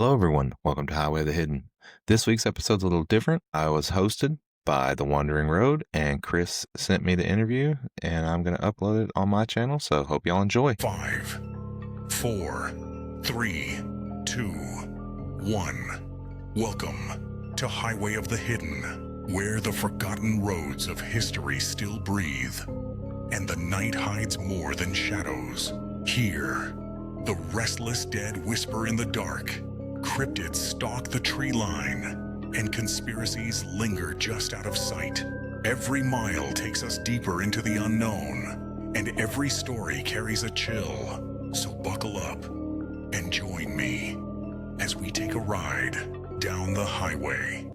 Hello, everyone. Welcome to Highway of the Hidden. This week's episode's a little different. I was hosted by The Wandering Road, and Chris sent me the interview, and I'm going to upload it on my channel, so hope y'all enjoy. 5, 4, 3, 2, 1. Welcome to Highway of the Hidden, where the forgotten roads of history still breathe, and the night hides more than shadows. Here, the restless dead whisper in the dark, cryptids stalk the tree line, and conspiracies linger just out of sight. Every mile takes us deeper into the unknown, and every story carries a chill. So buckle up and join me as we take a ride down the highway.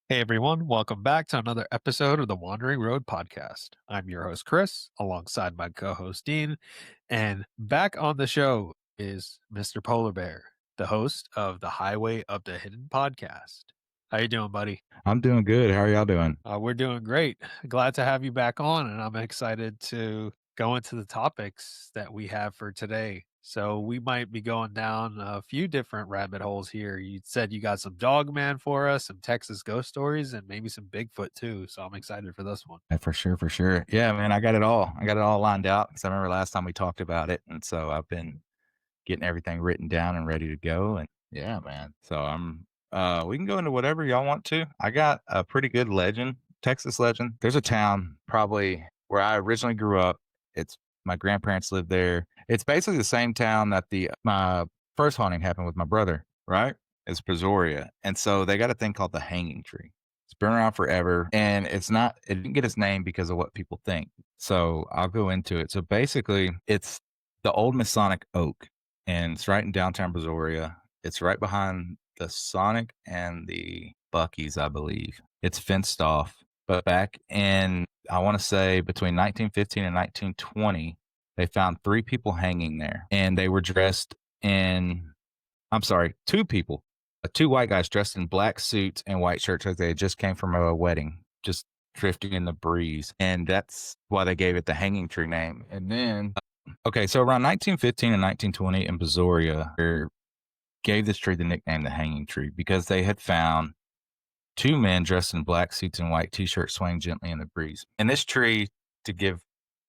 Hey everyone, welcome back to another episode of the Wandering Road podcast. I'm your host, Chris, alongside my co host, Dean. And back on the show is Mr. Polarbear, the host of the Highway of the Hidden podcast. How you doing, buddy? I'm doing good. How are y'all doing? We're doing great. Glad to have you back on, and I'm excited to go into the topics that we have for today. So we might be going down a few different rabbit holes here. You said you got some Dogman for us, some Texas ghost stories, and maybe some Bigfoot too. So I'm excited for this one. Yeah, for sure, for sure. Yeah, man, I got it all. I got it all lined out because I remember last time we talked about it, and so I've been getting everything written down and ready to go. And yeah, man. So we can go into whatever y'all want to. I got a pretty good legend, Texas legend. There's a town probably where I originally grew up. It's my grandparents lived there. It's basically the same town that my first haunting happened with my brother, right? It's Brazoria. And so they got a thing called the hanging tree. It's been around forever, and it didn't get its name because of what people think. So I'll go into it. So basically it's the old Masonic oak, and it's right in downtown Brazoria. It's right behind the Sonic and the Bucky's, I believe. It's fenced off. But back in, I want to say between 1915 and 1920, they found 3 people hanging there. And they were dressed in, I'm sorry, 2 people, 2 white guys dressed in black suits and white shirts like they had just came from a wedding, just drifting in the breeze. And that's why they gave it the hanging tree name. And then okay, so around 1915 and 1920 in Brazoria, they gave this tree the nickname the Hanging Tree because they had found 2 men dressed in black suits and white t-shirts swaying gently in the breeze. And this tree, to give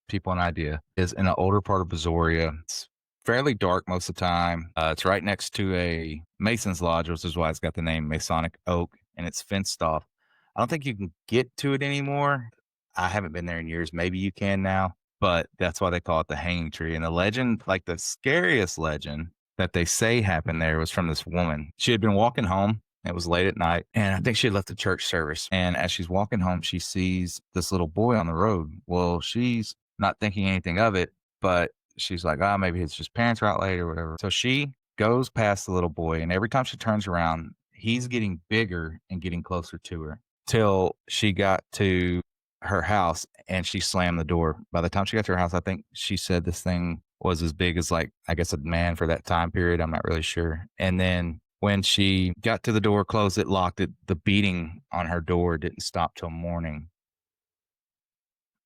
people an idea, is in an older part of Brazoria. It's fairly dark most of the time. It's right next to a Mason's Lodge, which is why it's got the name Masonic Oak, and it's fenced off. I don't think you can get to it anymore. I haven't been there in years. Maybe you can now, but that's why they call it the hanging tree. And the legend, like the scariest legend that they say happened there, was from this woman. She had been walking home. It was late at night, and I think she had left the church service. And as she's walking home, she sees this little boy on the road. Well, she's not thinking anything of it, but she's like, oh, maybe his just parents are out late or whatever. So she goes past the little boy, and every time she turns around, he's getting bigger and getting closer to her till she got to her house and she slammed the door. By the time she got to her house, I think she said this thing was as big as, like, I guess a man for that time period. I'm not really sure. And then when she got to the door, closed it, locked it, the beating on her door didn't stop till morning.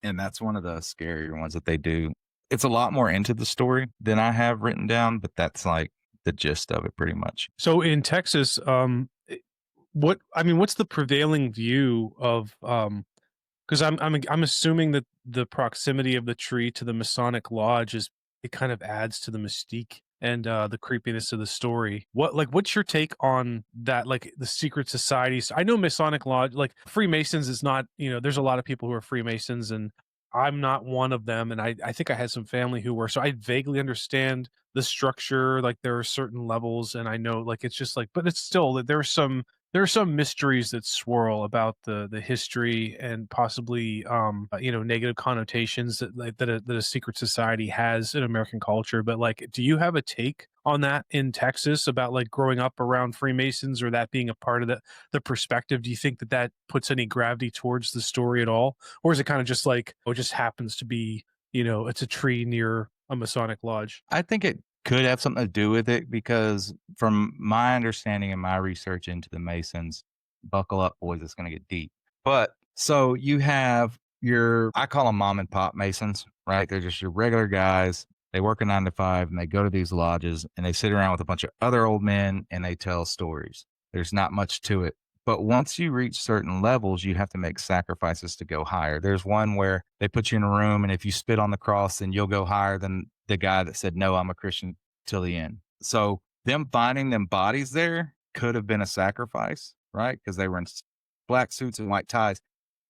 And that's one of the scarier ones that they do. It's a lot more into the story than I have written down, but that's like the gist of it pretty much. So in Texas, what's the prevailing view of because I'm assuming that the proximity of the tree to the Masonic Lodge it kind of adds to the mystique and the creepiness of the story. What's your take on that? Like the secret societies. I know Masonic Lodge, like Freemasons is not, there's a lot of people who are Freemasons, and I'm not one of them. And I think I had some family who were, so I vaguely understand the structure. Like there are certain levels, and I know, like, it's just like, but it's still that there are some mysteries that swirl about the history and possibly negative connotations that a secret society has in American culture. But like, do you have a take on that in Texas about like growing up around Freemasons, or that being a part of the perspective? Do you think that puts any gravity towards the story at all, or is it kind of just like, oh, it just happens to be, it's a tree near a Masonic lodge? I think it could have something to do with it because from my understanding and my research into the Masons, buckle up, boys, it's going to get deep. But so you have your, I call them mom and pop Masons, right? They're just your regular guys. They work a 9 to 5 and they go to these lodges and they sit around with a bunch of other old men and they tell stories. There's not much to it. But once you reach certain levels, you have to make sacrifices to go higher. There's one where they put you in a room, and if you spit on the cross, then you'll go higher than the guy that said, "No, I'm a Christian till the end." So them finding them bodies there could have been a sacrifice, right? Because they were in black suits and white ties.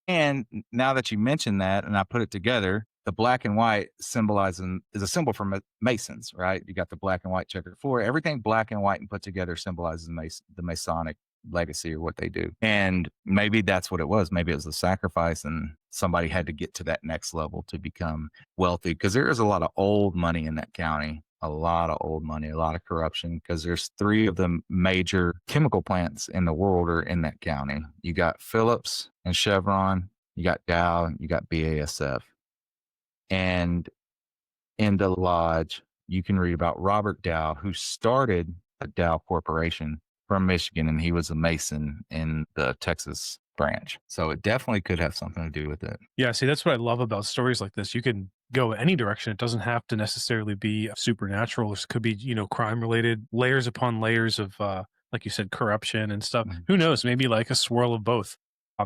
And now that you mention that, and I put it together, the black and white symbolizing is a symbol for Masons, right? You got the black and white checkered floor. Everything black and white and put together symbolizes the Masonic legacy or what they do. And maybe that's what it was. Maybe it was a sacrifice, and somebody had to get to that next level to become wealthy. Because there is a lot of old money in that county, a lot of old money, a lot of corruption. Because there's three of the major chemical plants in the world are in that county. You got Phillips and Chevron, you got Dow, you got BASF. And in the lodge, you can read about Robert Dow, who started the Dow Corporation from Michigan, and he was a Mason in the Texas branch. So it definitely could have something to do with it. Yeah, see, that's what I love about stories like this. You can go any direction. It doesn't have to necessarily be supernatural. It could be, crime related, layers upon layers of, like you said, corruption and stuff. Mhm. Who knows? Maybe like a swirl of both.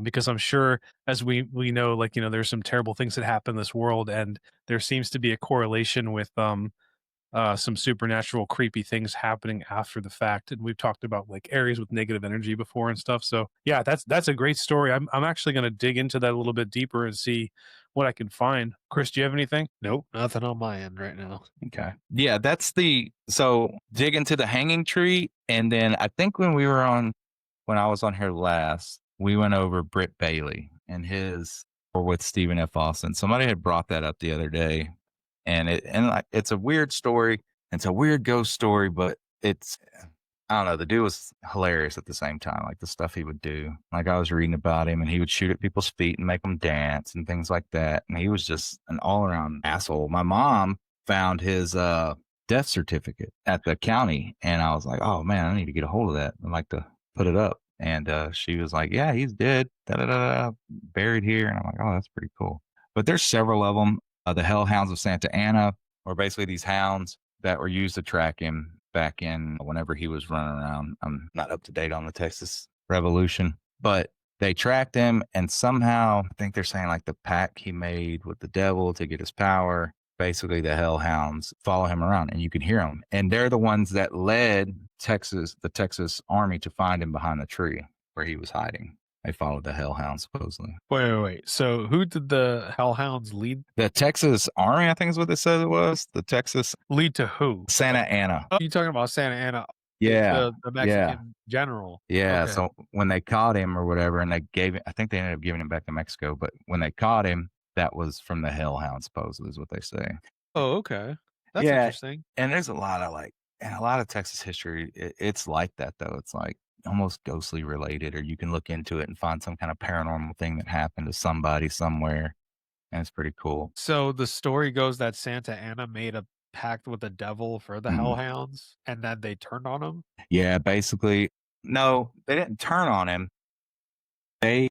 Because I'm sure, as we know, like there's some terrible things that happen in this world, and there seems to be a correlation with some supernatural creepy things happening after the fact. And we've talked about like areas with negative energy before and stuff. So yeah, that's a great story. I'm actually going to dig into that a little bit deeper and see what I can find. Chris, do you have anything? Nope, nothing on my end right now. Okay. Yeah, so dig into the hanging tree. And then I think when I was on here last, we went over Britt Bailey and his, or with Stephen F. Austin. Somebody had brought that up the other day, and like it's a weird story. It's a weird ghost story, but it's I don't know. The dude was hilarious at the same time. Like the stuff he would do. Like I was reading about him, and he would shoot at people's feet and make them dance and things like that. And he was just an all around asshole. My mom found his death certificate at the county, and I was like, "Oh man, I need to get a hold of that. I'd like to put it up." And she was like, "Yeah, he's dead. Da, da, da, da, buried here." And I'm like, "Oh, that's pretty cool." But there's several of them. The Hellhounds of Santa Ana, or basically these hounds that were used to track him back in whenever he was running around. I'm not up to date on the Texas Revolution, but they tracked him, and somehow I think they're saying like the pact he made with the devil to get his power. Basically, the hellhounds follow him around, and you can hear them. And they're the ones that led the Texas Army, to find him behind the tree where he was hiding. They followed the hellhounds supposedly. Wait. So who did the Hellhounds lead? The Texas Army, I think is what they said it was. The Texas Lead to who? Santa Ana. Oh, you talking about Santa Ana, Yeah, the yeah. Mexican general? Yeah, Okay. so when they caught him or whatever, and I think they ended up giving him back to Mexico, but when they caught him, that was from the Hellhound, supposedly is what they say. Oh, okay. That's Yeah, interesting. and there's a lot of Texas history, it's like that though. It's like almost ghostly related, or you can look into it and find some kind of paranormal thing that happened to somebody somewhere, and it's pretty cool. So the story goes that Santa Ana made a pact with the devil for the Mhm. Hellhounds, and then they turned on him? Yeah, basically, no, they didn't turn on him. They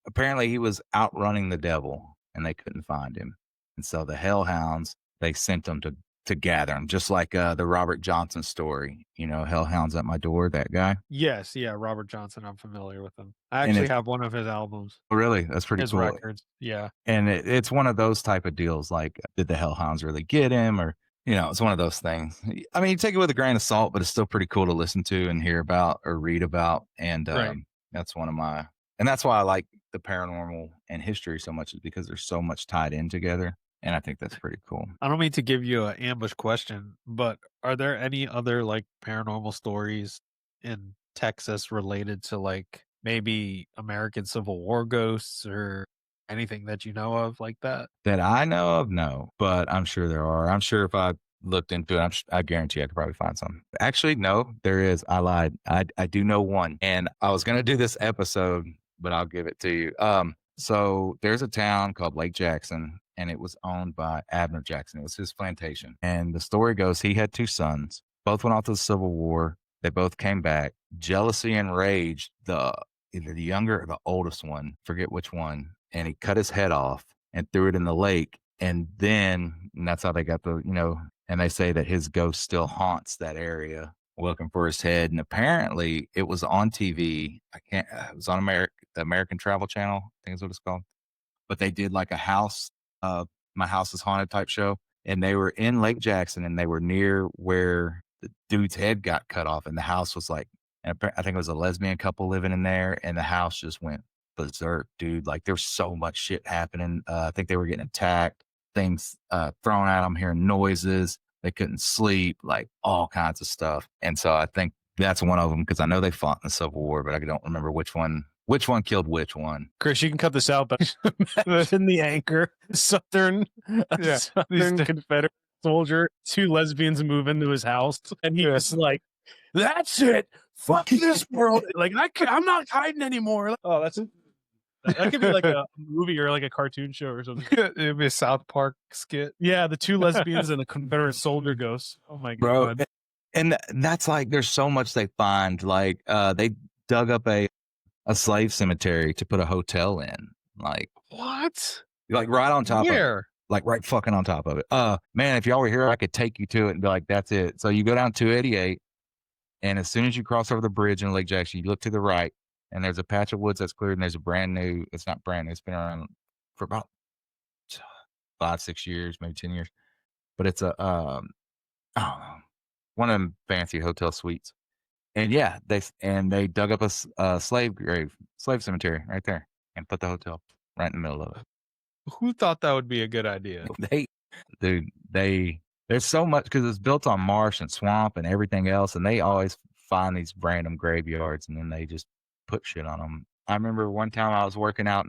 Apparently, he was outrunning the devil, and they couldn't find him. And so the hellhounds, they sent them to gather him, just like, the Robert Johnson story, "Hellhounds at My Door," that guy. Yes, yeah, Robert Johnson, I'm familiar with him. I And actually it's have one of his albums, really, that's pretty his cool. records. Yeah. And it's one of those type of deals, like, did the hellhounds really get him? Or, it's one of those things. I mean, you take it with a grain of salt, but it's still pretty cool to listen to and hear about or read about. And, Right. that's one of my and that's why I like the paranormal and history so much, is because there's so much tied in together, and I think that's pretty cool. I don't mean to give you an ambush question, but are there any other like paranormal stories in Texas related to like maybe American Civil War ghosts or anything that you know of like that? That I know of, no, but I'm sure there are. I'm sure if I looked into it, I guarantee I could probably find some. Actually, no, there is. I lied. I do know one, and I was gonna do this episode, but I'll give it to you. So there's a town called Lake Jackson and it was owned by Abner Jackson. It was his plantation. And the story goes he had two sons, both went off to the Civil War. They both came back. Jealousy enraged either the younger or the oldest one, forget which one, and he cut his head off and threw it in the lake. And that's how they got and they say that his ghost still haunts that area looking for his head. And apparently it was on TV. It was on the American Travel Channel, I think is what it's called. But they did like a My House is Haunted type show. And they were in Lake Jackson and they were near where the dude's head got cut off. And the house was like, I think it was a lesbian couple living in there. And the house just went berserk, dude. Like there was so much shit happening. I think they were getting attacked, things thrown at them, hearing noises. They couldn't sleep, like all kinds of stuff. And so I think that's one of them because I know they fought in the Civil War, but I don't remember which one killed which one. Chris, you can cut this out, but imagine the anchor, Southern Confederate soldier, two lesbians move into his house, and he's like, "That's it, fuck this world." Like I'm not hiding anymore. Like, oh, that's it. That could be like a movie or like a cartoon show or something. It'd be a South Park skit. Yeah, the two lesbians and a Confederate soldier ghost. Oh my Bro, god. and that's like there's so much they find. Like they dug up a slave cemetery to put a hotel in. Like what? Like right on top of it. Like right fucking on top of it. Man, if y'all were here, I could take you to it and be like, that's it. So you go down 288, and as soon as you cross over the bridge in Lake Jackson, you look to the right, and there's a patch of woods that's cleared, and there's a brand new, it's not brand new, it's been around for about 5-6 years, maybe 10 years. But it's I don't know, one of them fancy hotel suites. And yeah, they dug up a slave cemetery right there and put the hotel right in the middle of it. Who thought that would be a good idea? There's so much because it's built on marsh and swamp and everything else, and they always find these random graveyards, and then they just put shit on them. I remember one time I was working out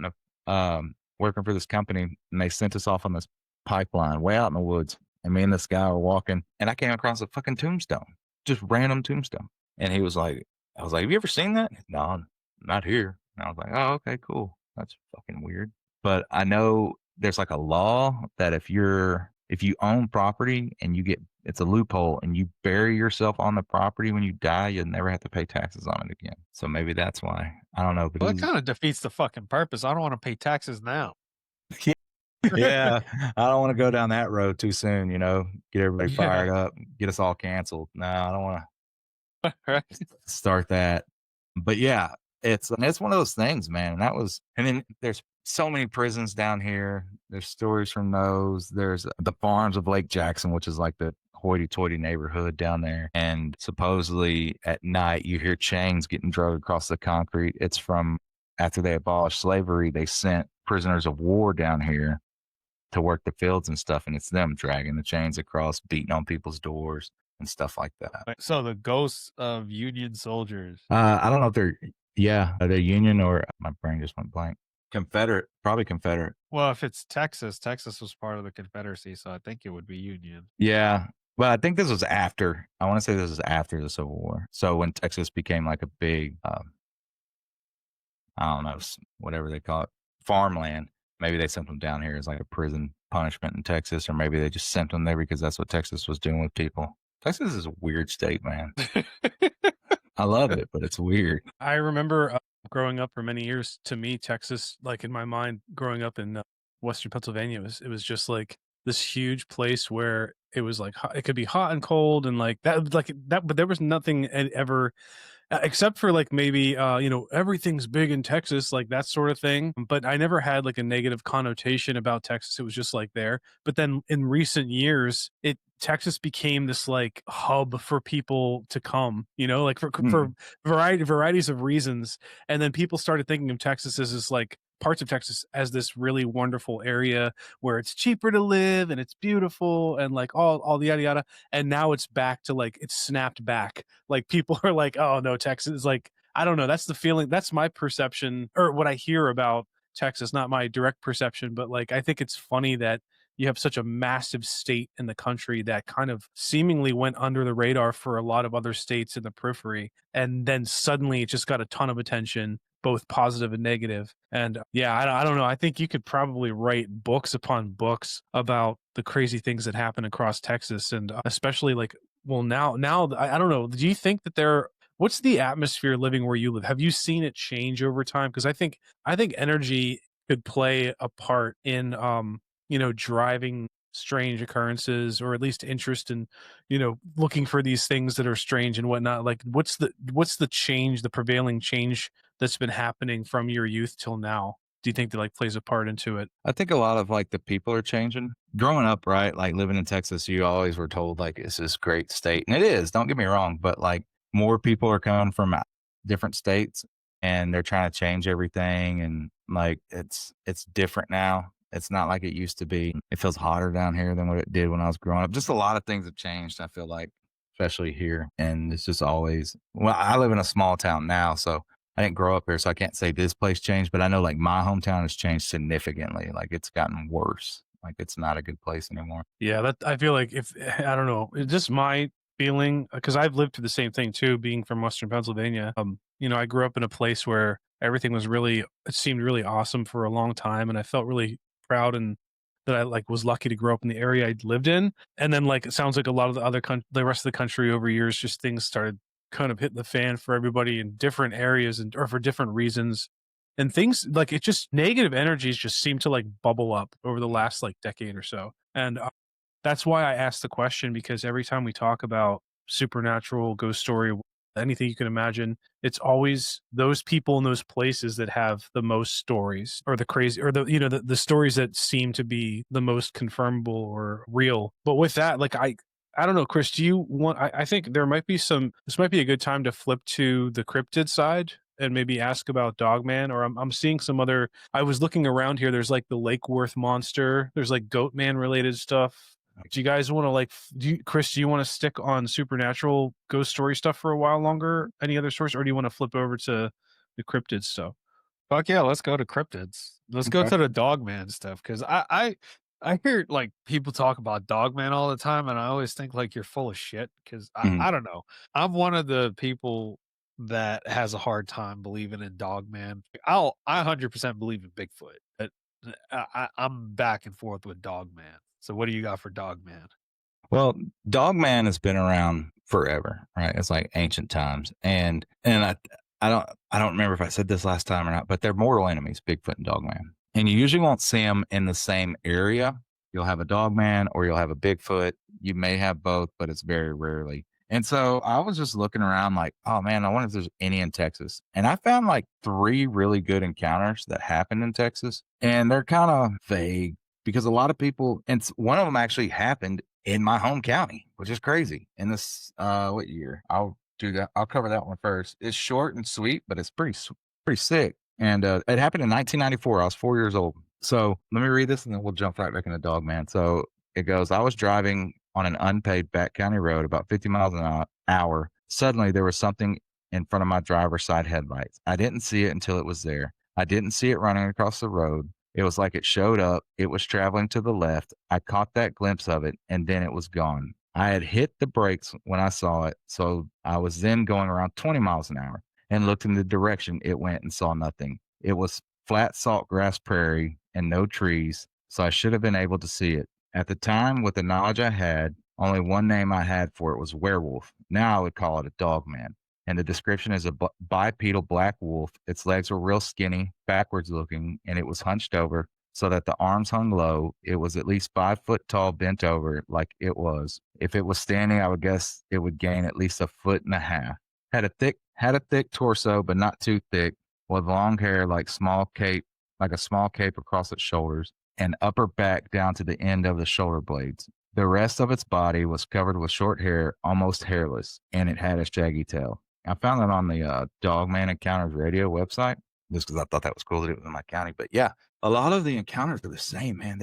working for this company, and they sent us off on this pipeline way out in the woods, and me and this guy were walking, and I came across a fucking tombstone, just random tombstone, and I was like, "Have you ever seen that?" "No, not here." And I was like, "Oh, okay, cool. That's fucking weird." But I know there's like a law that if you own property and it's a loophole and you bury yourself on the property when you die, you'll never have to pay taxes on it again. So maybe that's why. I don't know. But Well, that kind of defeats the fucking purpose. I don't want to pay taxes now. yeah, I don't want to go down that road too soon, get everybody fired up, get us all canceled. No, I don't want to start that. But yeah, it's one of those things, man. And then there's so many prisons down here. There's stories from those. There's the farms of Lake Jackson, which is like the hoity-toity neighborhood down there. And supposedly at night you hear chains getting dragged across the concrete. It's from after they abolished slavery, they sent prisoners of war down here to work the fields and stuff. And it's them dragging the chains across, beating on people's doors and stuff like that. So the ghosts of Union soldiers. I don't know if they're Union or my brain just went blank. Confederate, probably Confederate. Well, if it's Texas was part of the Confederacy, so I think it would be Union. Yeah. Well, I think this was after. I want to say this was after the Civil War. So when Texas became like a big, I don't know, whatever they call it, farmland, maybe they sent them down here as like a prison punishment in Texas, or maybe they just sent them there because that's what Texas was doing with people. Texas is a weird state, man. I love it, but it's weird. I remember growing up for many years. To me, Texas, like in my mind, growing up in Western Pennsylvania, it was just like this huge place where it was like it could be hot and cold and like that, but there was nothing ever except for like maybe everything's big in Texas, like that sort of thing. But I never had like a negative connotation about Texas. It was just like there. But then in recent years, Texas became this like hub for people to come, like for varieties of reasons. And then people started thinking of Texas as this like parts of Texas as this really wonderful area where it's cheaper to live and it's beautiful and like all the yada yada. And now it's back to like it's snapped back. Like people are like, oh no, Texas is like, I don't know. That's the feeling. That's my perception or what I hear about Texas, not my direct perception, but like I think it's funny that you have such a massive state in the country that kind of seemingly went under the radar for a lot of other states in the periphery. And then suddenly it just got a ton of attention both positive and negative. And yeah, I don't know. I think you could probably write books upon books about the crazy things that happen across Texas, and especially like, well, now I don't know. Do you think that there? What's the atmosphere living where you live? Have you seen it change over time? Because I think energy could play a part in driving strange occurrences, or at least interest in looking for these things that are strange and whatnot. Like what's the change, the prevailing change that's been happening from your youth till now? Do you think that like plays a part into it? I think a lot of like the people are changing. Growing up, right? Like living in Texas, you always were told like it's this great state. And it is, don't get me wrong, but like more people are coming from different states and they're trying to change everything and like it's different now. It's not like it used to be. It feels hotter down here than what it did when I was growing up. Just a lot of things have changed, I feel like, especially here. And it's just always well, I live in a small town now, so I didn't grow up here, so I can't say this place changed, but I know like my hometown has changed significantly. Like it's gotten worse. Like it's not a good place anymore. Yeah, that I feel like if I don't know, it's just my feeling because I've lived through the same thing too, being from Western Pennsylvania. I grew up in a place where everything was really, it seemed really awesome for a long time, and I felt really proud and that I like was lucky to grow up in the area I lived in. And then like it sounds like a lot of the rest of the country over years, just things started kind of hitting the fan for everybody in different areas and or for different reasons. And things like it just negative energies just seem to like bubble up over the last like decade or so. And that's why I asked the question, because every time we talk about supernatural, ghost story, anything you can imagine, it's always those people in those places that have the most stories, or the crazy, or the stories that seem to be the most confirmable or real. But with that, like I don't know, Chris, do you want I think there might be this might be a good time to flip to the cryptid side and maybe ask about Dogman, or I'm seeing some other. I was looking around here. There's like the Lake Worth monster. There's like Goatman related stuff. Do you guys want to Chris? Do you want to stick on supernatural ghost story stuff for a while longer? Any other source, or do you want to flip over to the cryptid stuff? Fuck yeah, let's go to cryptids. Let's go Okay. to the Dogman stuff because I hear like people talk about Dogman all the time, and I always think like you're full of shit because Mhm. I don't know. I'm one of the people that has a hard time believing in Dogman. I 100% believe in Bigfoot, but I'm back and forth with Dogman. So what do you got for Dogman? Well, Dogman has been around forever, right? It's like ancient times, and I don't remember if I said this last time or not, but they're mortal enemies, Bigfoot and Dogman, and you usually won't see them in the same area. You'll have a Dogman or you'll have a Bigfoot. You may have both, but it's very rarely. And so I was just looking around, like, oh man, I wonder if there's any in Texas, and I found like three really good encounters that happened in Texas, and they're kind of vague because a lot of people, and one of them actually happened in my home county, which is crazy. In this, what year? I'll do that. I'll cover that one first. It's short and sweet, but it's pretty sick. And it happened in 1994. I was 4 years old. So let me read this, and then we'll jump right back into Dogman. So it goes: I was driving on an unpaved back county road about 50 miles an hour. Suddenly, there was something in front of my driver's side headlights. I didn't see it until it was there. I didn't see it running across the road. It was like it showed up. It was traveling to the left. I caught that glimpse of it, and then it was gone. I had hit the brakes when I saw it, so I was then going around 20 miles an hour and looked in the direction it went and saw nothing. It was flat salt grass prairie and no trees, so I should have been able to see it. At the time, with the knowledge I had, only one name I had for it was werewolf. Now I would call it a dog man, and the description is a bipedal black wolf. Its legs were real skinny, backwards looking, and it was hunched over so that the arms hung low. It was at least 5 foot tall, bent over like it was. If it was standing, I would guess it would gain at least a foot and a half. Had a thick torso, but not too thick, with long hair like a small cape across its shoulders, and upper back down to the end of the shoulder blades. The rest of its body was covered with short hair, almost hairless, and it had a shaggy tail. I found that on the Dogman Encounters Radio website, just because I thought that was cool that it was in my county. But yeah, a lot of the encounters are the same, man.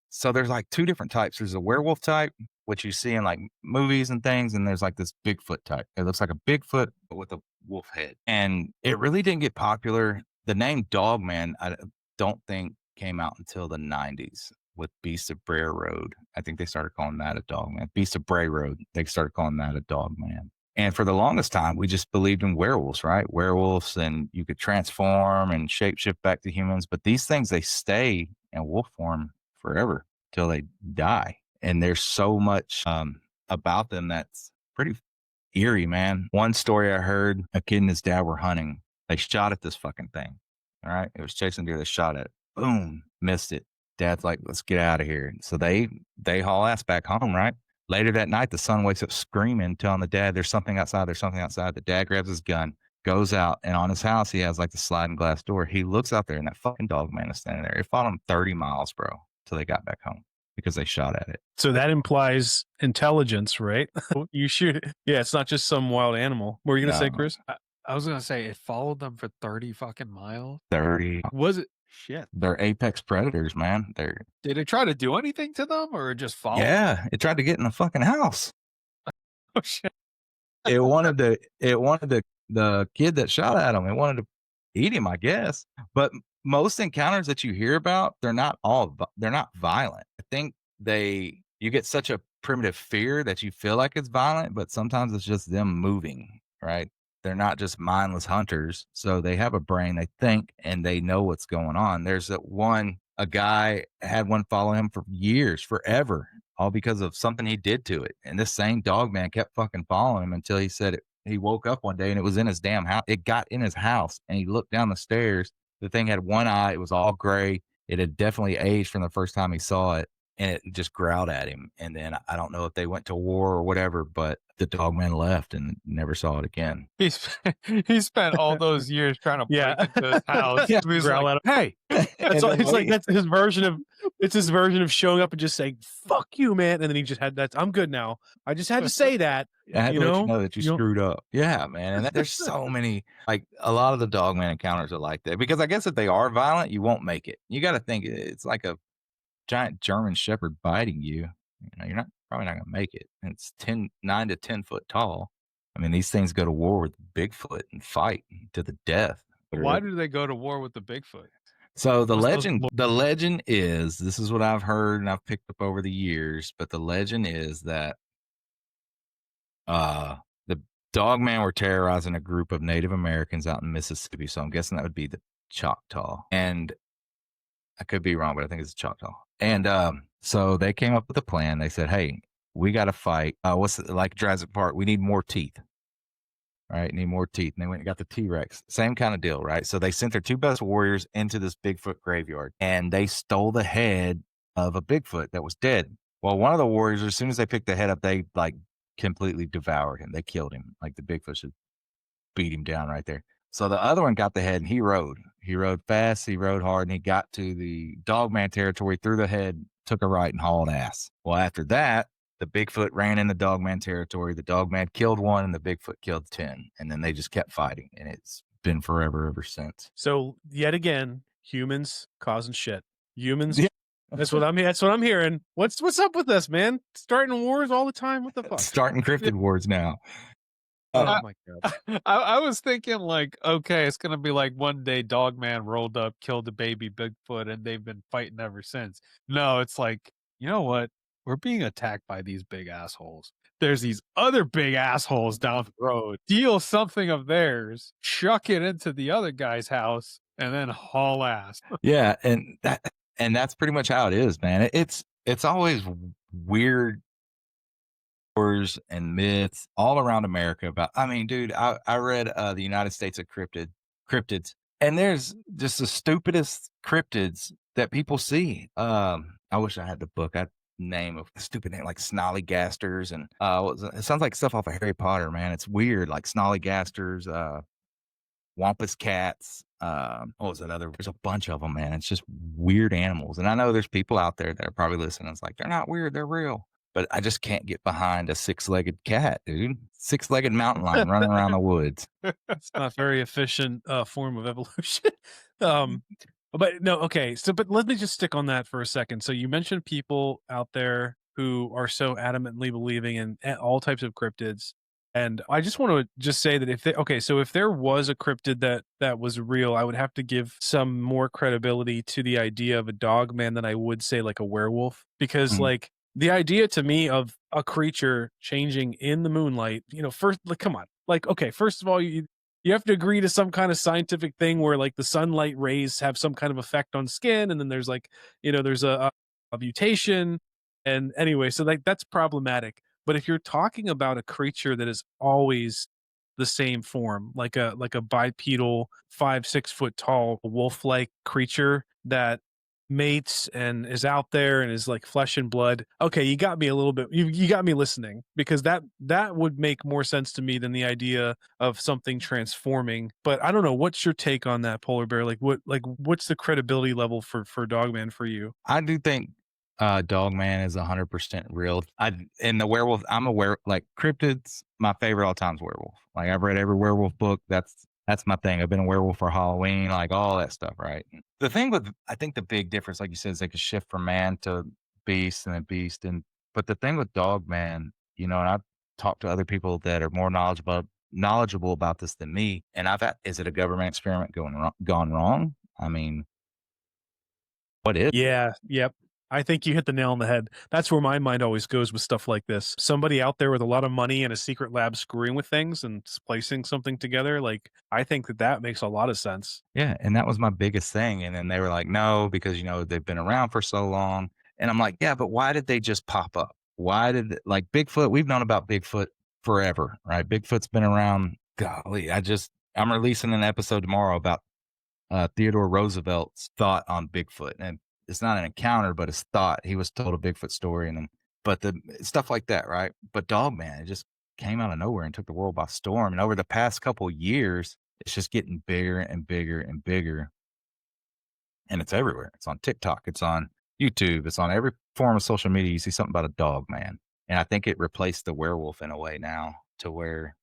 So there's like two different types. There's a werewolf type, which you see in like movies and things, and there's like this Bigfoot type. It looks like a Bigfoot but with a wolf head, and it really didn't get popular. The name Dogman, I don't think came out until the '90s with Beast of Brer Road. I think they started calling that a Dogman. Beast of Bray Road, they started calling that a Dogman. And for the longest time, we just believed in werewolves, right? Werewolves, and you could transform and shapeshift back to humans. But these things, they stay in wolf form forever till they die. And there's so much about them that's pretty eerie, man. One story I heard, a kid and his dad were hunting. They shot at this fucking thing. All right. It was chasing deer. They shot at it. Boom. Missed it. Dad's like, let's get out of here. So they haul ass back home, right? Later that night, the son wakes up screaming, telling the dad, there's something outside. There's something outside. The dad grabs his gun, goes out, and on his house, he has like the sliding glass door. He looks out there, and that fucking dog man is standing there. It followed him 30 miles, bro, till they got back home because they shot at it. So that implies intelligence, right? You shoot. Yeah, it's not just some wild animal. What were you going to say, No. Chris? I was gonna say it followed them for 30 fucking miles. 30. Was it shit? They're apex predators, man. Did it try to do anything to them or just follow? Yeah, it tried to get in the fucking house. Oh shit. It wanted the kid that shot at him. It wanted to eat him, I guess. But most encounters that you hear about, they're not violent. I think you get such a primitive fear that you feel like it's violent, but sometimes it's just them moving, right? They're not just mindless hunters. So they have a brain, they think, and they know what's going on. There's a guy had one follow him for years, forever, all because of something he did to it. And this same dog man kept fucking following him until he said he woke up one day and it was in his damn house. It got in his house and he looked down the stairs. The thing had one eye. It was all gray. It had definitely aged from the first time he saw it. And it just growled at him. And then I don't know if they went to war or whatever, but the dog man left and never saw it again. He spent all those years trying to break into his house. Yeah, He was growl like, at him. hey, That's all, it's like that's his version of showing up and just saying "fuck you, man," and then he just had that. I'm good now. I just had to say that. I had to let you know that you You know? screwed up. Yeah, man. And there's so many, like a lot of the dog man encounters are like that because I guess if they are violent, you won't make it. You got to think it's like a giant German shepherd biting you. You're probably not going to make it. And it's 9 to 10 foot tall. I mean, these things go to war with Bigfoot and fight to the death. why did they go to war with the Bigfoot? So the What's those legend is, this is what I've heard and I've picked up over the years, but the legend is that the dog man were terrorizing a group of Native Americans out in Mississippi. So I'm guessing that would be the Choctaw. And I could be wrong, but I think it's Choctaw. And so they came up with a plan. They said, hey, we got to fight. Like Jurassic Park, we need more teeth. Right, need more teeth. And they went and got the T-Rex. Same kind of deal, right? So they sent their two best warriors into this Bigfoot graveyard and they stole the head of a Bigfoot that was dead. Well, one of the warriors, as soon as they picked the head up, they like completely devoured him. They killed him. Like the Bigfoot should beat him down right there. So the other one got the head and he rode. He rode fast, he rode hard, and he got to the dogman territory, threw the head, took a right, and hauled ass. Well, after that, the Bigfoot ran in the dogman territory. The dogman killed one, and the Bigfoot killed 10. And then they just kept fighting, and it's been forever ever since. So yet again, humans causing shit. Humans. Yeah. That's what I'm hearing. What's up with this, man? Starting wars all the time. What the fuck? Starting cryptid wars now. Oh my god. I was thinking like, okay, it's gonna be like one day Dogman rolled up, killed a baby Bigfoot, and they've been fighting ever since. No, it's like, you know what? We're being attacked by these big assholes. There's these other big assholes down the road. Steal something of theirs, chuck it into the other guy's house, and then haul ass. Yeah, and that's pretty much how it is, man. It's always weird stories and myths all around America about. I mean, dude, I read the United States of cryptids, and there's just the stupidest cryptids that people see. I wish I had the book. I name of stupid name like snallygasters and it sounds like stuff off of Harry Potter, man. It's weird, like snallygasters, wampus cats. What was that other? There's a bunch of them, man. It's just weird animals, and I know there's people out there that are probably listening. It's like they're not weird, they're real. But I just can't get behind a 6-legged cat, dude. 6-legged mountain lion running around the woods. It's not a very efficient form of evolution. But no, okay. So, but let me just stick on that for a second. So you mentioned people out there who are so adamantly believing in all types of cryptids. And I just want to just say that if there was a cryptid that was real, I would have to give some more credibility to the idea of a dog man than I would say like a werewolf, because like the idea to me of a creature changing in the moonlight, first, like, come on. Like, okay, first of all, you have to agree to some kind of scientific thing where like the sunlight rays have some kind of effect on skin, and then there's like, there's a mutation. And anyway, so like that's problematic. But if you're talking about a creature that is always the same form, like a bipedal 5-6 foot tall wolf like creature that mates and is out there and is like flesh and blood. Okay, you got me a little bit. You got me listening, because that would make more sense to me than the idea of something transforming. But I don't know. What's your take on that, Polar Bear? What's the credibility level for Dogman for you? I do think Dogman is 100% real. And the werewolf, I'm aware like cryptids, my favorite all time's werewolf. Like I've read every werewolf book. That's my thing. I've been a werewolf for Halloween, like all that stuff, right? The thing with I think the big difference, like you said, is they can shift from man to beast and then beast. And but the thing with Dogman, and I've talked to other people that are more knowledgeable about this than me. And is it a government experiment gone wrong? I mean, what is Yeah, yep. I think you hit the nail on the head. That's where my mind always goes with stuff like this. Somebody out there with a lot of money and a secret lab screwing with things and splicing something together. Like, I think that makes a lot of sense. Yeah, and that was my biggest thing, and then they were like, "No, because, they've been around for so long." And I'm like, "Yeah, but why did they just pop up? Why did like Bigfoot, we've known about Bigfoot forever, right? Bigfoot's been around, golly, I'm releasing an episode tomorrow about Theodore Roosevelt's thought on Bigfoot, and it's not an encounter, but it's thought. He was told a Bigfoot story, and then but the stuff like that, right? But Dogman, it just came out of nowhere and took the world by storm. And over the past couple years, it's just getting bigger and bigger and bigger, and it's everywhere. It's on TikTok, it's on YouTube, it's on every form of social media. You see something about a dog man, and I think it replaced the werewolf in a way now, to where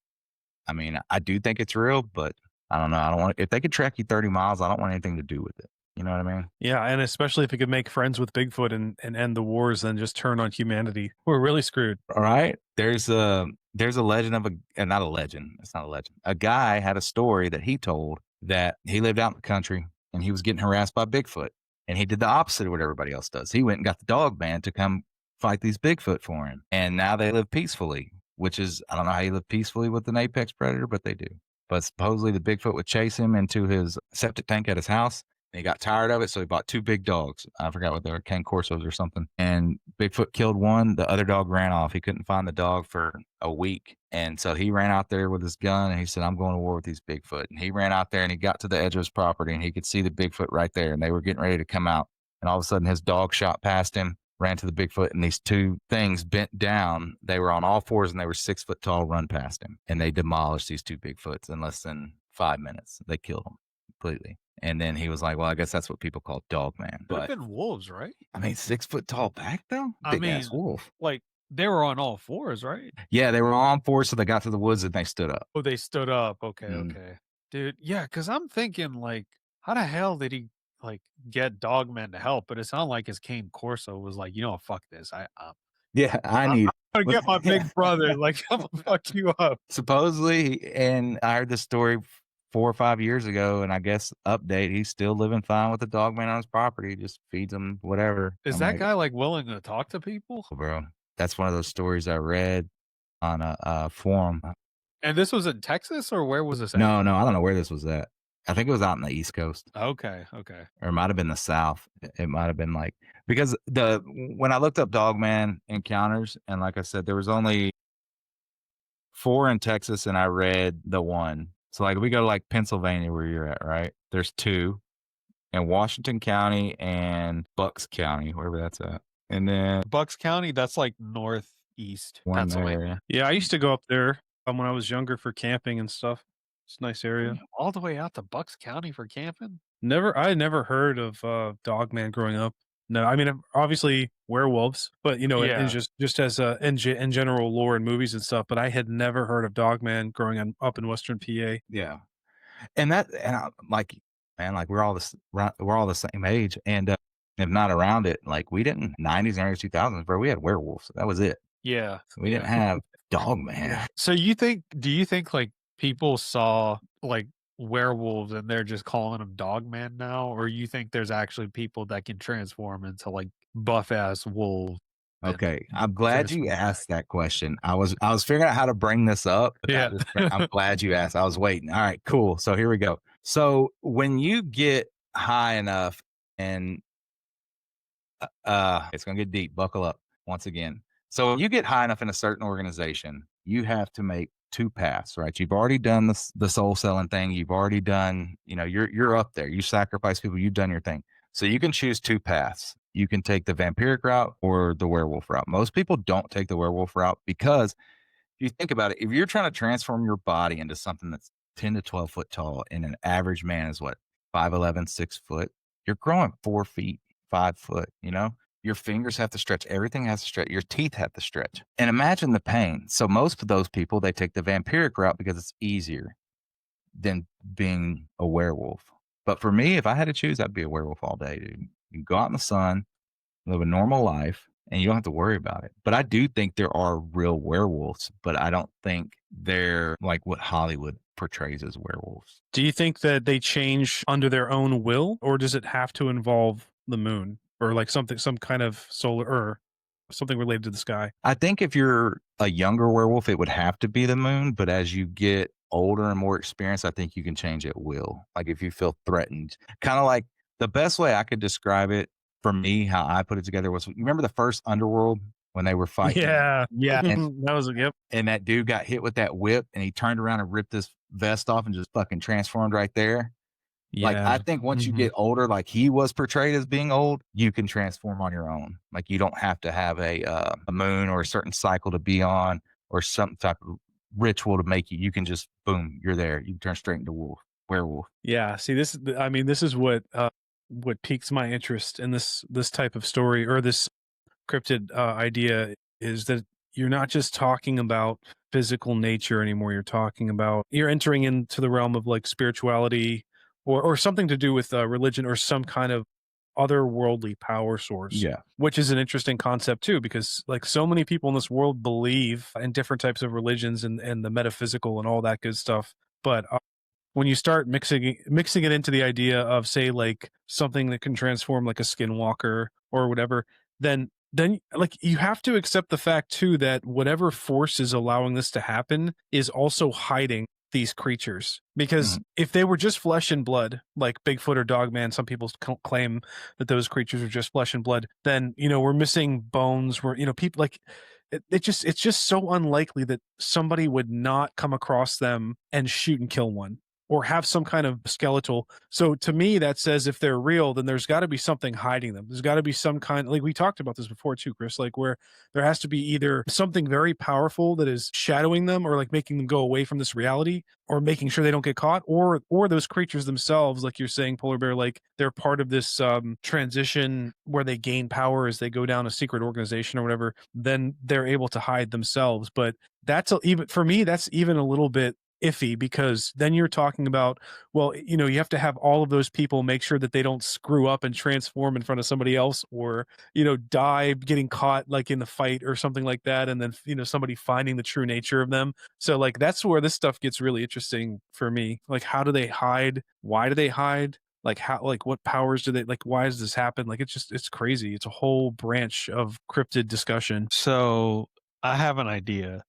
I mean, I do think it's real, but I don't know. I don't want if they could track you 30 miles, I don't want anything to do with it. You know what I mean? Yeah, and especially if it could make friends with Bigfoot and end the wars and just turn on humanity. We're really screwed. All right. There's a legend of not a legend. It's not a legend. A guy had a story that he told that he lived out in the country and he was getting harassed by Bigfoot. And he did the opposite of what everybody else does. He went and got the dog man to come fight these Bigfoot for him. And now they live peacefully, which is I don't know how you live peacefully with an apex predator, but they do. But supposedly the Bigfoot would chase him into his septic tank at his house. And he got tired of it, so he bought two big dogs. I forgot what they were, cane corsos or something. And Bigfoot killed one. The other dog ran off. He couldn't find the dog for a week. And so he ran out there with his gun and he said, "I'm going to war with these Bigfoot." And he ran out there and he got to the edge of his property and he could see the Bigfoot right there. And they were getting ready to come out. And all of a sudden his dog shot past him, ran to the Bigfoot, and these two things bent down. They were on all fours and they were 6 foot tall, run past him. And they demolished these two Bigfoots in less than 5 minutes. They killed them completely. And then he was like, "Well, I guess that's what people call dog man." Could have But been wolves, right? I mean, 6 foot tall back though? I Big ass mean, wolf. like they were on all fours, right? Yeah, they were on fours, so they got to the woods and they stood up. Oh, they stood up. Okay, Mm. okay. Dude, yeah, because I'm thinking like, how the hell did he like get Dogman to help? But it sounded like his Cane Corso was like, you know, fuck this. Yeah, I I'm need gonna get my big yeah. brother. Like, I'm gonna fuck you up. Supposedly, and I heard this story 4 or 5 years ago, and I guess update, he's still living fine with the dog man on his property, just feeds him whatever. Is I'm that like, guy like willing to talk to people? bro, that's one of those stories I read on a forum. And this was in Texas or where was this at? No, no, I don't know where this was at. I think it was out in the East Coast, Okay, okay. or it might have been the South. It might have been like because the when I looked up Dogman encounters, and like I said, there was only 4 in Texas, and I read the one. So like we go to like Pennsylvania where you're at, right? There's 2 in Washington County and Bucks County, wherever that's at. And then Bucks County, that's like northeast one Pennsylvania. there. Yeah, I used to go up there when I was younger for camping and stuff. It's a nice area. All the way out to Bucks County for camping? I had never heard of Dogman growing up. No, I mean obviously werewolves, but and Yeah. just as in general lore and movies and stuff. But I had never heard of Dogman up in Western PA. Yeah. And I like, man, like we're all the same age, and if not around it, like we didn't 90s and early 2000s, bro. We had werewolves. That was it. Yeah. We didn't Yeah. have dog man. So do you think like people saw like werewolves and they're just calling them Dogman now? Or you think there's actually people that can transform into like buff ass wolves? And Okay, I'm glad you transform back. asked that question. I was figuring out how to bring this up, but Yeah. I'm glad you asked. I was waiting. All right, cool. So here we go. So when you get high enough and it's gonna get deep. Buckle up once again. So when you get high enough in a certain organization, you have to make two paths, right? You've already done the soul selling thing. You've already done, you're up there. You sacrifice people. You've done your thing. So you can choose two paths. You can take the vampiric route or the werewolf route. Most people don't take the werewolf route because if you think about it, if you're trying to transform your body into something that's 10 to 12 foot tall and an average man is what, 5'11", 6 foot, you're growing 4 feet, 5 foot, your fingers have to stretch. Everything has to stretch. Your teeth have to stretch. And imagine the pain. So most of those people, they take the vampiric route because it's easier than being a werewolf. But for me, if I had to choose, I'd be a werewolf all day, dude. You go out in the sun, live a normal life, and you don't have to worry about it. But I do think there are real werewolves, but I don't think they're like what Hollywood portrays as werewolves. Do you think that they change under their own will, or does it have to involve the moon or like something, some kind of solar or something related to the sky? I think if you're a younger werewolf, it would have to be the moon. But as you get older and more experienced, I think you can change at will. Like if you feel threatened, kind of like the best way I could describe it for me, how I put it together was you remember the first Underworld when they were fighting Yeah. Yeah. and, That was a yep. and that dude got hit with that whip and he turned around and ripped his vest off and just fucking transformed right there. Like, I Yeah. think once you Mhm. get older, like he was portrayed as being old, you can transform on your own. Like, you don't have to have a moon or a certain cycle to be on or some type of ritual to make you can just, boom, you're there. You can turn straight into werewolf. Yeah, see I mean, this is what piques my interest in this type of story or this cryptid idea is that you're not just talking about physical nature anymore. You're entering into the realm of like spirituality or something to do with religion or some kind of otherworldly power source, Yeah. which is an interesting concept too, because like so many people in this world believe in different types of religions and the metaphysical and all that good stuff. But when you start mixing it into the idea of say like something that can transform like a skinwalker or whatever, then like you have to accept the fact too that whatever force is allowing this to happen is also hiding these creatures, because Mhm. if they were just flesh and blood like Bigfoot or Dogman, some people claim that those creatures are just flesh and blood, then we're missing bones, we're people like it's just so unlikely that somebody would not come across them and shoot and kill one or have some kind of skeletal. So to me, that says if they're real, then there's got to be something hiding them. There's got to be some kind, like we talked about this before too, Chris, like where there has to be either something very powerful that is shadowing them or like making them go away from this reality or making sure they don't get caught, or those creatures themselves, like you're saying, Polar Bear, like they're part of this transition where they gain power as they go down a secret organization or whatever, then they're able to hide themselves. But even for me, that's even a little bit iffy, because then you're talking about, well, you have to have all of those people make sure that they don't screw up and transform in front of somebody else or die getting caught like in the fight or something like that, and then somebody finding the true nature of them. So like that's where this stuff gets really interesting for me. Like, how do they hide? Why do they hide? Like, how, like what powers do they, like why does this happen? Like it's crazy. It's a whole branch of cryptid discussion. So I have an idea,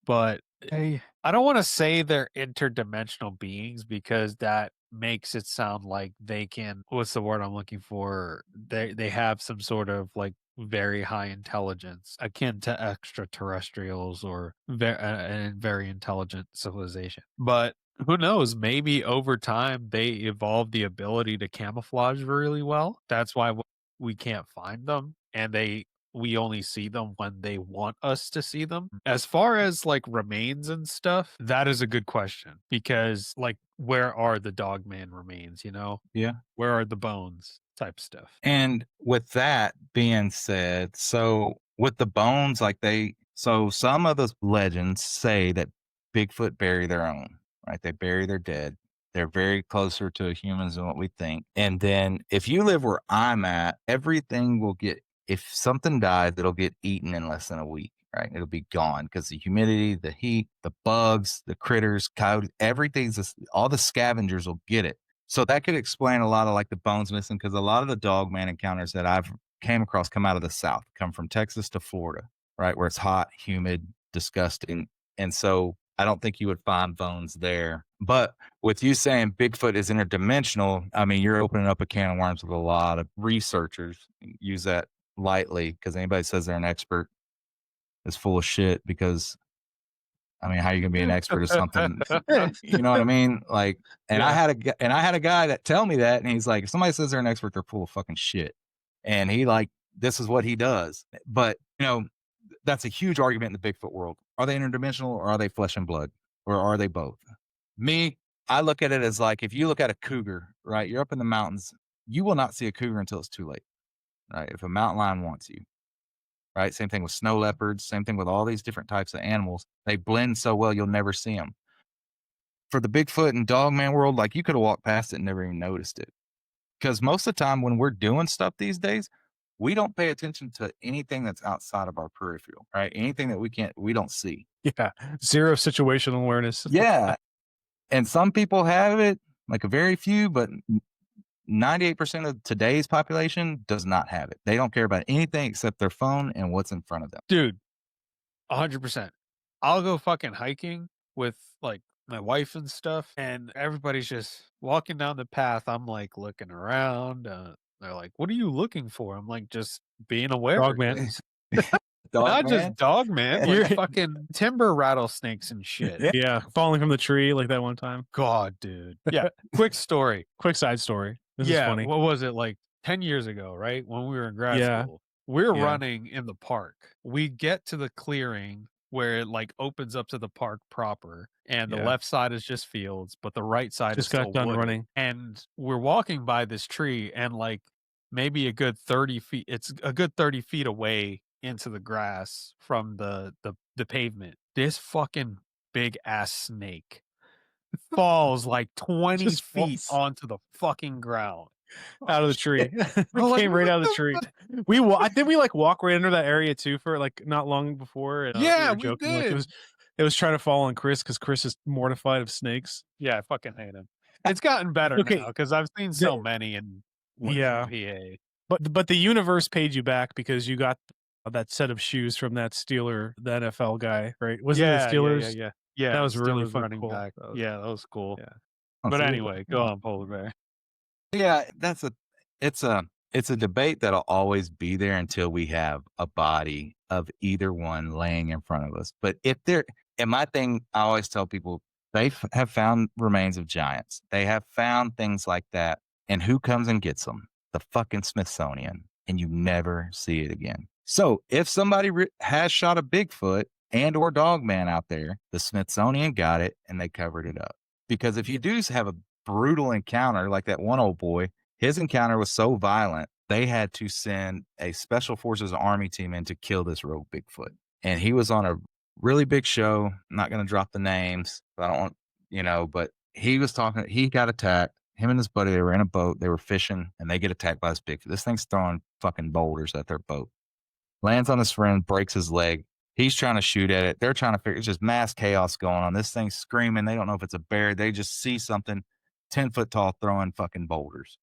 but I don't want to say they're interdimensional beings because that makes it sound like they can, what's the word I'm looking for? They have some sort of like very high intelligence akin to extraterrestrials or a very intelligent civilization. But who knows? Maybe over time they evolve the ability to camouflage really well. That's why we can't find them, and we only see them when they want us to see them. As far as like remains and stuff, that is a good question because like where are the dogman remains, Yeah. Where are the bones type stuff? And with that being said, so with the bones, so some of the legends say that Bigfoot bury their own, right? They bury their dead. They're very closer to humans than what we think. And then if you live where I'm at, everything will if something dies, it'll get eaten in less than a week, right? It'll be gone because the humidity, the heat, the bugs, the critters, coyotes, all the scavengers will get it. So that could explain a lot of like the bones missing because a lot of the dog man encounters that I've came across come out of the South, come from Texas to Florida, right? Where it's hot, humid, disgusting. And so I don't think you would find bones there. But with you saying Bigfoot is interdimensional, I mean, you're opening up a can of worms with a lot of researchers. Use that lightly because anybody says they're an expert is full of shit because I mean, how you gonna be an expert at something? You know what I mean? Like, and Yeah. I had a guy that tell me that, and he's like, if somebody says they're an expert, they're full of fucking shit. And he like, this is what he does. But that's a huge argument in the Bigfoot world. Are they interdimensional or are they flesh and blood, or are they both? Me, I look at it as like if you look at a cougar, right? You're up in the mountains, you will not see a cougar until it's too late, right? If a mountain lion wants you, right? Same thing with snow leopards, same thing with all these different types of animals. They blend so well, you'll never see them. For the Bigfoot and dogman world, like you could have walked past it and never even noticed it. Because most of the time when we're doing stuff these days, we don't pay attention to anything that's outside of our peripheral, right? Anything that we don't see. Yeah. Zero situational awareness. Yeah. And some people have it, like a very few, but 98% of today's population does not have it. They don't care about anything except their phone and what's in front of them. Dude, 100%. I'll go fucking hiking with like my wife and stuff, and everybody's just walking down the path. I'm like looking around. They're like, "What are you looking for?" I'm like, "Just being aware." Dog man. 'cause Dog Not man? just dog man, You're- like fucking timber rattlesnakes and shit. Yeah. Yeah. Falling from the tree like that one time. God, dude. Yeah. Quick story. Quick side story. This is funny. What was it like 10 years ago, right? When we were in grad Yeah. school. We're Yeah. running in the park. We get to the clearing where it like opens up to the park proper, and the Yeah. left side is just fields, but the right side is Just got still done wooded. running. And we're walking by this tree, and like maybe a good 30 feet, it's a good 30 feet away into the grass from the pavement. This fucking big ass snake falls like 20 Just feet falls. onto the fucking ground. Out of the tree. It I'm like, came right "What out of the the tree. fuck?" I think we like walk right under that area too for like not long before. And, Yeah, were we joking like did. it was trying to fall on Chris because Chris is mortified of snakes. Yeah, I fucking hate him. It's gotten better Okay, now because I've seen so many in Yeah. PA. But the universe paid you back because you got that set of shoes from that Steeler, the NFL guy, right? Was it the Steelers? Yeah, That was the really Steelers fucking running cool. back. That was- Yeah, that was cool. Yeah. But So, anyway, go on, Polar Bear. Yeah, it's a debate that'll always be there until we have a body of either one laying in front of us. But if there, and my thing, I always tell people they have found remains of giants. They have found things like that, and who comes and gets them? The fucking Smithsonian, and you never see it again. So if somebody has shot a Bigfoot and or Dogman out there, the Smithsonian got it and they covered it up. Because if you do have a brutal encounter like that one old boy, his encounter was so violent, they had to send a special forces army team in to kill this rogue Bigfoot. And he was on a really big show. I'm not going to drop the names, but I don't want, but he was talking, he got attacked. Him and his buddy, they were in a boat, they were fishing, and they get attacked by this Bigfoot. This thing's throwing fucking boulders at their boat. Lands on his friend, breaks his leg. He's trying to shoot at it. They're trying to figure, it's just mass chaos going on. This thing's screaming. They don't know if it's a bear. They just see something 10 foot tall throwing fucking boulders.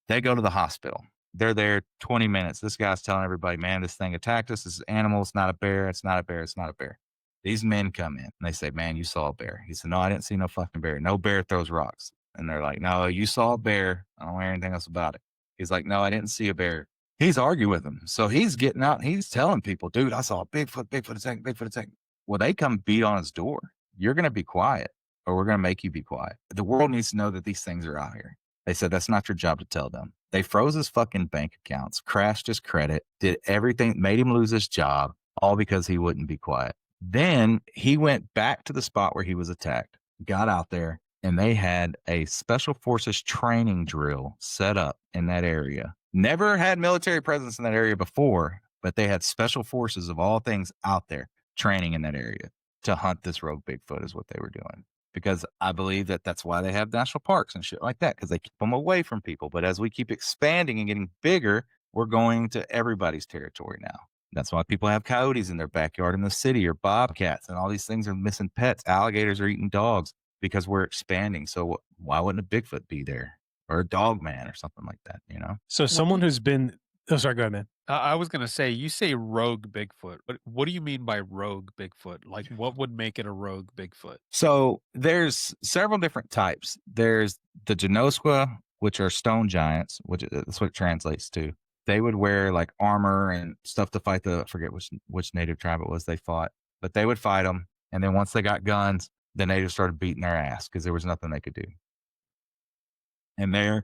They go to the hospital. They're there 20 minutes. This guy's telling everybody, man, this thing attacked us. This is an animal. It's not a bear. It's not a bear. It's not a bear. These men come in and they say, man, you saw a bear. He said, no, I didn't see no fucking bear. No bear throws rocks. And they're like, no, you saw a bear. I don't hear anything else about it. He's like, no, I didn't see a bear. He's arguing with them. So he's getting out and he's telling people, dude, I saw a Bigfoot attack, Bigfoot attack. Well, they come beat on his door. You're going to be quiet or we're going to make you be quiet. The world needs to know that these things are out here. They said, that's not your job to tell them. They froze his fucking bank accounts, crashed his credit, did everything, made him lose his job, all because he wouldn't be quiet. Then he went back to the spot where he was attacked, got out there, and they had a special forces training drill set up in that area. Never had military presence in that area before, but they had special forces of all things out there training in that area to hunt this rogue Bigfoot is what they were doing. Because I believe that that's why they have national parks and shit like that, because they keep them away from people. But as we keep expanding and getting bigger, we're going to everybody's territory now. That's why people have coyotes in their backyard in the city or bobcats and all these things are missing pets. Alligators are eating dogs because we're expanding. So why wouldn't a Bigfoot be there or a dog man or something like that, So someone who's been Oh, sorry, go ahead, man. I was gonna say, you say rogue Bigfoot. What do you mean by rogue Bigfoot? Like, what would make it a rogue Bigfoot? So there's several different types. There's the Genosqua, which are stone giants, that's what it translates to. They would wear like armor and stuff to fight I forget which native tribe it was they fought, but they would fight them. And then once they got guns, the natives started beating their ass because there was nothing they could do. And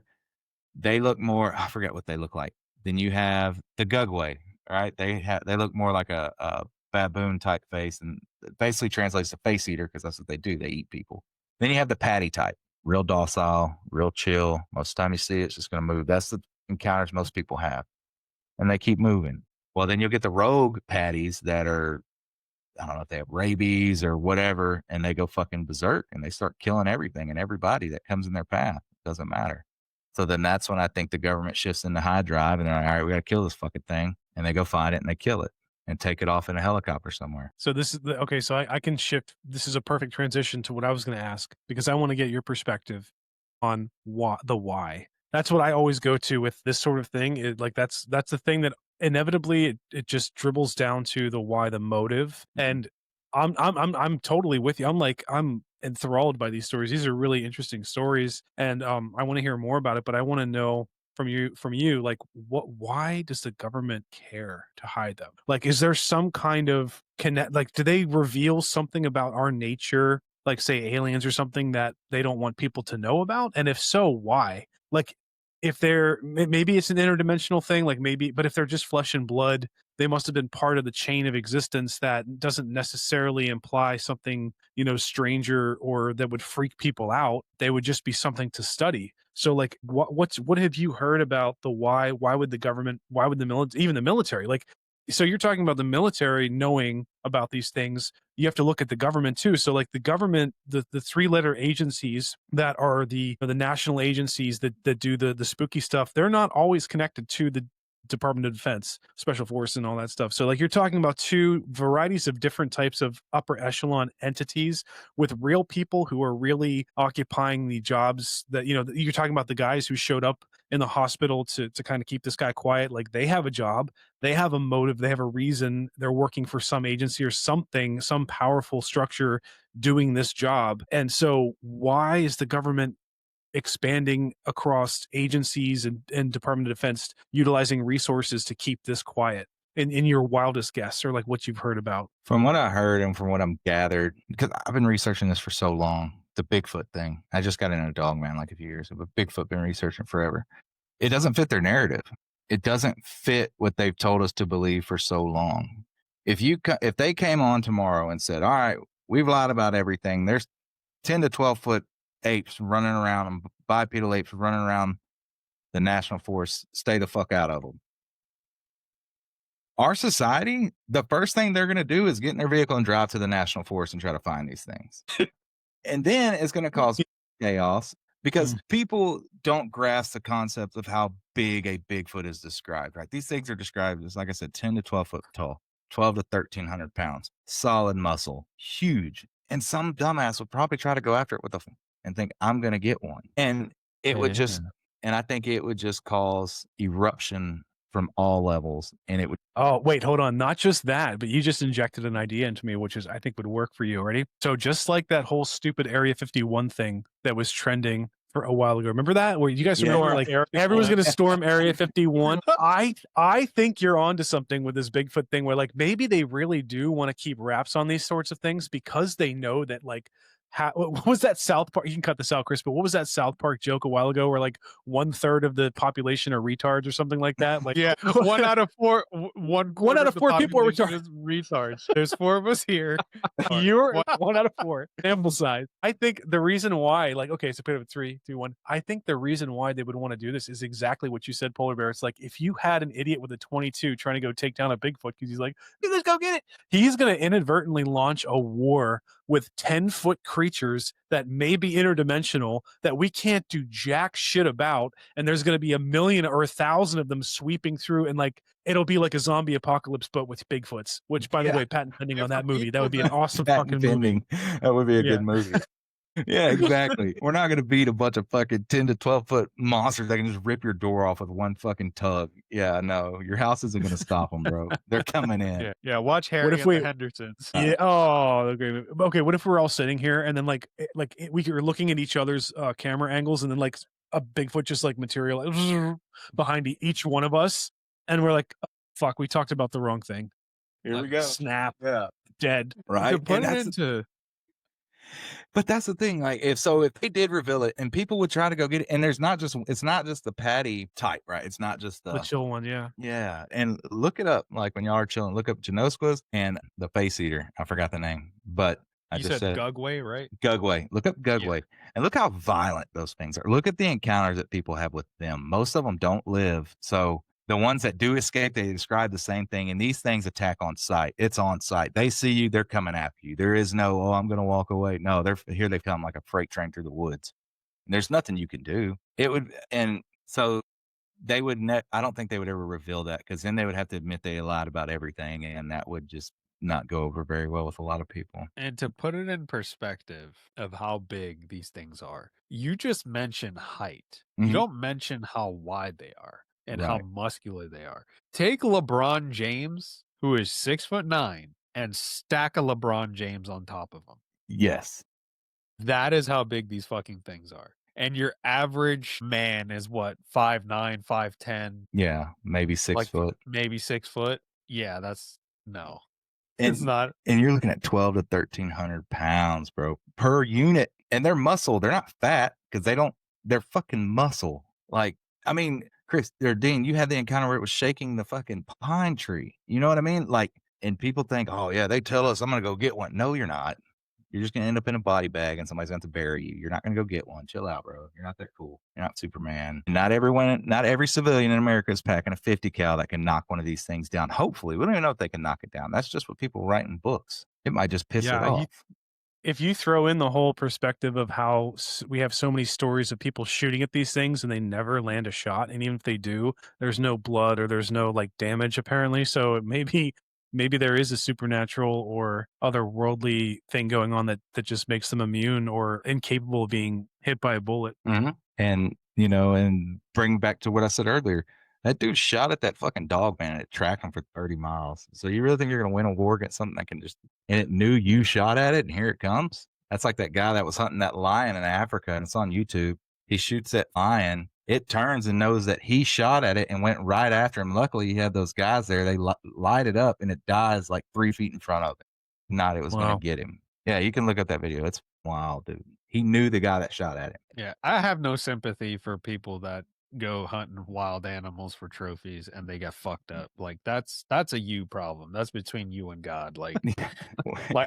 they look more, I forget what they look like. Then you have the Gugway, right? They look more like a baboon type face, and it basically translates to face eater because that's what they do. They eat people. Then you have the patty type, real docile, real chill. Most of the time you see it, it's just going to move. That's the encounters most people have, and they keep moving. Well, then you'll get the rogue patties that are, I don't know if they have rabies or whatever, and they go fucking berserk and they start killing everything and everybody that comes in their path. It doesn't matter. So then that's when I think the government shifts into high drive and they're like, all right, we got to kill this fucking thing. And they go find it and they kill it and take it off in a helicopter somewhere. So this is okay. So I can shift. This is a perfect transition to what I was going to ask because I want to get your perspective on why. That's what I always go to with this sort of thing. Like that's the thing that inevitably it just dribbles down to the why, the motive. And I'm totally with you. I'm enthralled by these stories. These are really interesting stories, and I want to hear more about it. But I want to know from you like why does the government care to hide them? Like, is there some kind of connect, like do they reveal something about our nature, like say aliens or something that they don't want people to know about? And if so, why? Like, if they're maybe it's an interdimensional thing, like maybe, but if they're just flesh and blood, they must have been part of the chain of existence that doesn't necessarily imply something, stranger or that would freak people out. They would just be something to study. So like what have you heard about the why would the government, why would the military, even the military, like, so you're talking about the military knowing about these things. You have to look at the government too. So like the government, the three-letter agencies that are the national agencies that do the spooky stuff, they're not always connected to the Department of Defense, Special Force, and all that stuff. So, like, you're talking about two varieties of different types of upper echelon entities with real people who are really occupying the jobs that, you're talking about the guys who showed up in the hospital to kind of keep this guy quiet. Like, they have a job, they have a motive, they have a reason, they're working for some agency or something, some powerful structure doing this job. And so, why is the government expanding across agencies and Department of Defense, utilizing resources to keep this quiet in your wildest guess or like what you've heard about? From what I heard and from what I'm gathered, because I've been researching this for so long, the Bigfoot thing. I just got into a dog man like a few years ago, but Bigfoot been researching forever. It doesn't fit their narrative. It doesn't fit what they've told us to believe for so long. If they came on tomorrow and said, all right, we've lied about everything. There's 10 to 12 foot apes running around and bipedal apes running around the national forest, stay the fuck out of them. Our society, the first thing they're going to do is get in their vehicle and drive to the national forest and try to find these things. And then it's going to cause chaos because people don't grasp the concept of how big a Bigfoot is described, right? These things are described as, like I said, 10 to 12 foot tall, 12 to 1,300 pounds, solid muscle, huge. And some dumbass would probably try to go after it and think, I'm going to get one. And it would just, and I think it would just cause eruption from all levels. And it would. Oh, wait, hold on. Not just that, but you just injected an idea into me, which is, I think would work for you. Ready? So just like that whole stupid Area 51 thing that was trending for a while ago. Remember that? Where you guys remember like everyone's going to storm Area 51? I think you're onto something with this Bigfoot thing where like maybe they really do want to keep wraps on these sorts of things because they know that like what was that South Park? You can cut this out, Chris, but what was that South Park joke a while ago where like 1/3 of the population are retards or something like that? Like, yeah, one out of four people are retards. There's 4 of us here. You're 1 out of 4. Sample size. I think the reason why, like, okay, so put it at 3, 2, 1. I think the reason why they would want to do this is exactly what you said, Polar Bear. It's like if you had an idiot with a 22 trying to go take down a Bigfoot because he's like, let's go get it. He's going to inadvertently launch a war with 10-foot creatures that may be interdimensional that we can't do jack shit about, and there's going to be 1,000,000 or 1,000 of them sweeping through, and like it'll be like a zombie apocalypse but with Bigfoots. Which, by the way, patent pending on that movie. That would be an awesome fucking movie. That would be a good movie. Yeah, exactly. We're not gonna beat a bunch of fucking 10 to 12-foot monsters that can just rip your door off with one fucking tug. Yeah, no, your house isn't gonna stop them, bro. They're coming in. Yeah, yeah, watch What Harry if and the we Hendersons. Yeah. Oh, okay. Okay. What if we're all sitting here and then we were looking at each other's camera angles and then like a Bigfoot just like material behind each one of us, and we're like, "Oh, fuck, we talked about the wrong thing." Here we Like go. snap, Yeah. dead. To Right? put And it that's into but that's the thing, like, if they did reveal it and people would try to go get it, and there's not just it's not just the patty type, right? It's not just The the chill one, yeah. yeah, and look it up, like, when y'all are chilling, look up Janosquas and the face eater. I forgot the name, but I you just said said Gugway, right? Gugway. Look up Yeah. Gugway and look how violent those things are. Look at the encounters that people have with them. Most of them don't live. So the ones that do escape, they describe the same thing. And these things attack on sight. It's on sight. They see you, they're coming after you. There is no, oh, I'm going to walk away. No, they're here. They come like a freight train through the woods. And there's nothing you can do. It would, and so they would I don't think they would ever reveal that because then they would have to admit they lied about everything. And that would just not go over very well with a lot of people. And to put it in perspective of how big these things are, you just mention height. You Mhm. don't mention how wide they are and how Right. muscular they are. Take LeBron James, who is 6'9", and stack a LeBron James on top of him. Yes. That is how big these fucking things are. And your average man is what, 5'9", 5'10", Yeah, maybe 6 like foot. maybe 6 foot. Yeah, that's no, it's And not. you're looking at 12 to 1,300 pounds, bro, per unit, and they're muscle, they're not fat because they're fucking muscle. Like, I mean, Chris or Dean, you had the encounter where it was shaking the fucking pine tree. You know what I mean? Like, and people think, "Oh, yeah, they tell us I'm gonna go get one." No, you're not. You're just gonna end up in a body bag and somebody's gonna have to bury you. You're not gonna go get one. Chill out, bro. You're not that cool. You're not Superman. Not every civilian in America is packing a 50 cal that can knock one of these things down. Hopefully, we don't even know if they can knock it down. That's just what people write in books. It might just piss it Yeah, off. if you throw in the whole perspective of how we have so many stories of people shooting at these things and they never land a shot, and even if they do, there's no blood or there's no like damage apparently. So maybe there is a supernatural or otherworldly thing going on that just makes them immune or incapable of being hit by a bullet. And, and bring back to what I said earlier, that dude shot at that fucking dog, man, and it tracked him for 30 miles. So you really think you're gonna win a war against something that can just and it knew you shot at it and here it comes? That's like that guy that was hunting that lion in Africa and it's on YouTube. He shoots that lion, it turns and knows that he shot at it and went right after him. Luckily, he had those guys there. They light it up and it dies like 3 feet in front of him. Not it was gonna Wow. get him. Yeah, you can look up that video. It's wild, dude. He knew the guy that shot at him. Yeah, I have no sympathy for people that go hunting wild animals for trophies and they get fucked up. Like that's a you problem. That's between you and God. Like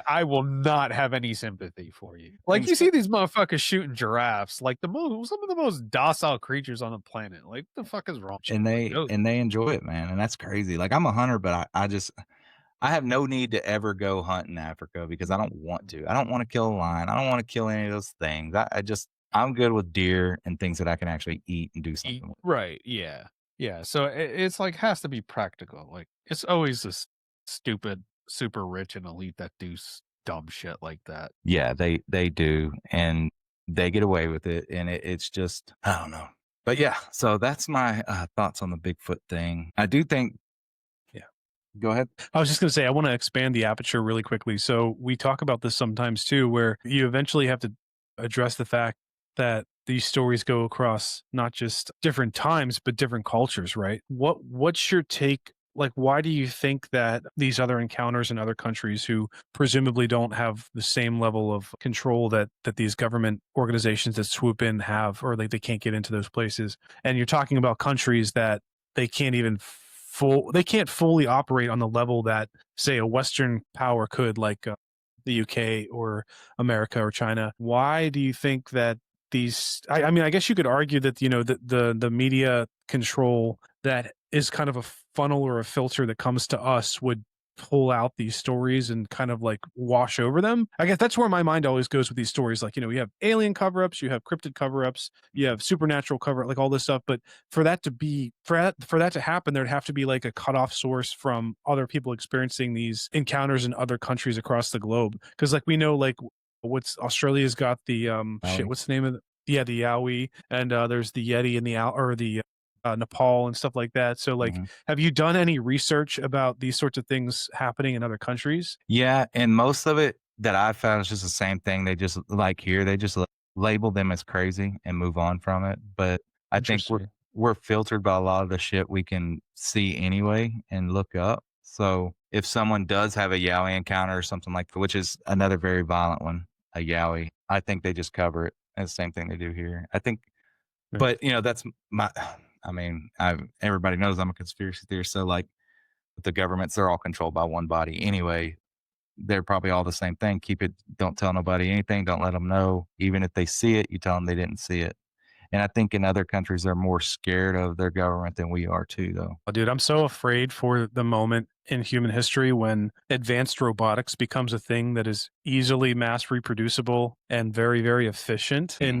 I will not have any sympathy for you. Like And you see these motherfuckers shooting giraffes, like some of the most docile creatures on the planet. Like the fuck is wrong? and Like they those and they enjoy it, man, and that's crazy. Like, I'm a hunter, but I just I have no need to ever go hunt in Africa because I don't want to. I don't wanna kill a lion. I don't wanna kill any of those things. I'm good with deer and things that I can actually eat and do eat something with. right, yeah. Yeah. So it's like has to be practical. Like it's always this stupid, super rich and elite that do dumb shit like that. Yeah, they do, and they get away with it, and it's just I don't know. But, yeah, so that's my, thoughts on the Bigfoot thing. I do think yeah. Go ahead. I was just going to say, I want to expand the aperture really quickly. So we talk about this sometimes too, where you eventually have to address the fact that these stories go across not just different times, but different cultures, right? What's your take? Like, why do you think that these other encounters in other countries who presumably don't have the same level of control that these government organizations that swoop in have, or like they can't get into those places? And you're talking about countries that they can't even they can't fully operate on the level that say a Western power could, like the UK or America or China. Why do you think that these? I mean, I guess you could argue that the media control that is kind of a funnel or a filter that comes to us would pull out these stories and kind of like wash over them. I guess that's where my mind always goes with these stories. Like, you have alien cover-ups, you have cryptid cover-ups, you have supernatural cover, like all this stuff. But for that to happen, there'd have to be like a cutoff source from other people experiencing these encounters in other countries across the globe. Because like we know, like what's Australia's got the shit. Howie? What's the name of the, yeah, the Yowie, and there's the Yeti in the or the Nepal and stuff like that. So like, Mhm. have you done any research about these sorts of things happening in other countries? Yeah, and most of it that I found is just the same thing. They just like here, they just label them as crazy and move on from it. But I think Interesting. we're filtered by a lot of the shit we can see anyway and look up. So if someone does have a Yowie encounter or something like that, which is another very violent one, a Yowie, I think they just cover it. And the same thing they do here. I think, Yeah. but that's my. I mean, everybody knows I'm a conspiracy theorist. So like the governments, they're all controlled by one body anyway. They're probably all the same thing. Keep it, don't tell nobody anything. Don't let them know. Even if they see it, you tell them they didn't see it. And I think in other countries, they're more scared of their government than we are too, though. Oh, dude, I'm so afraid for the moment in human history when advanced robotics becomes a thing that is easily mass reproducible and very, very efficient in,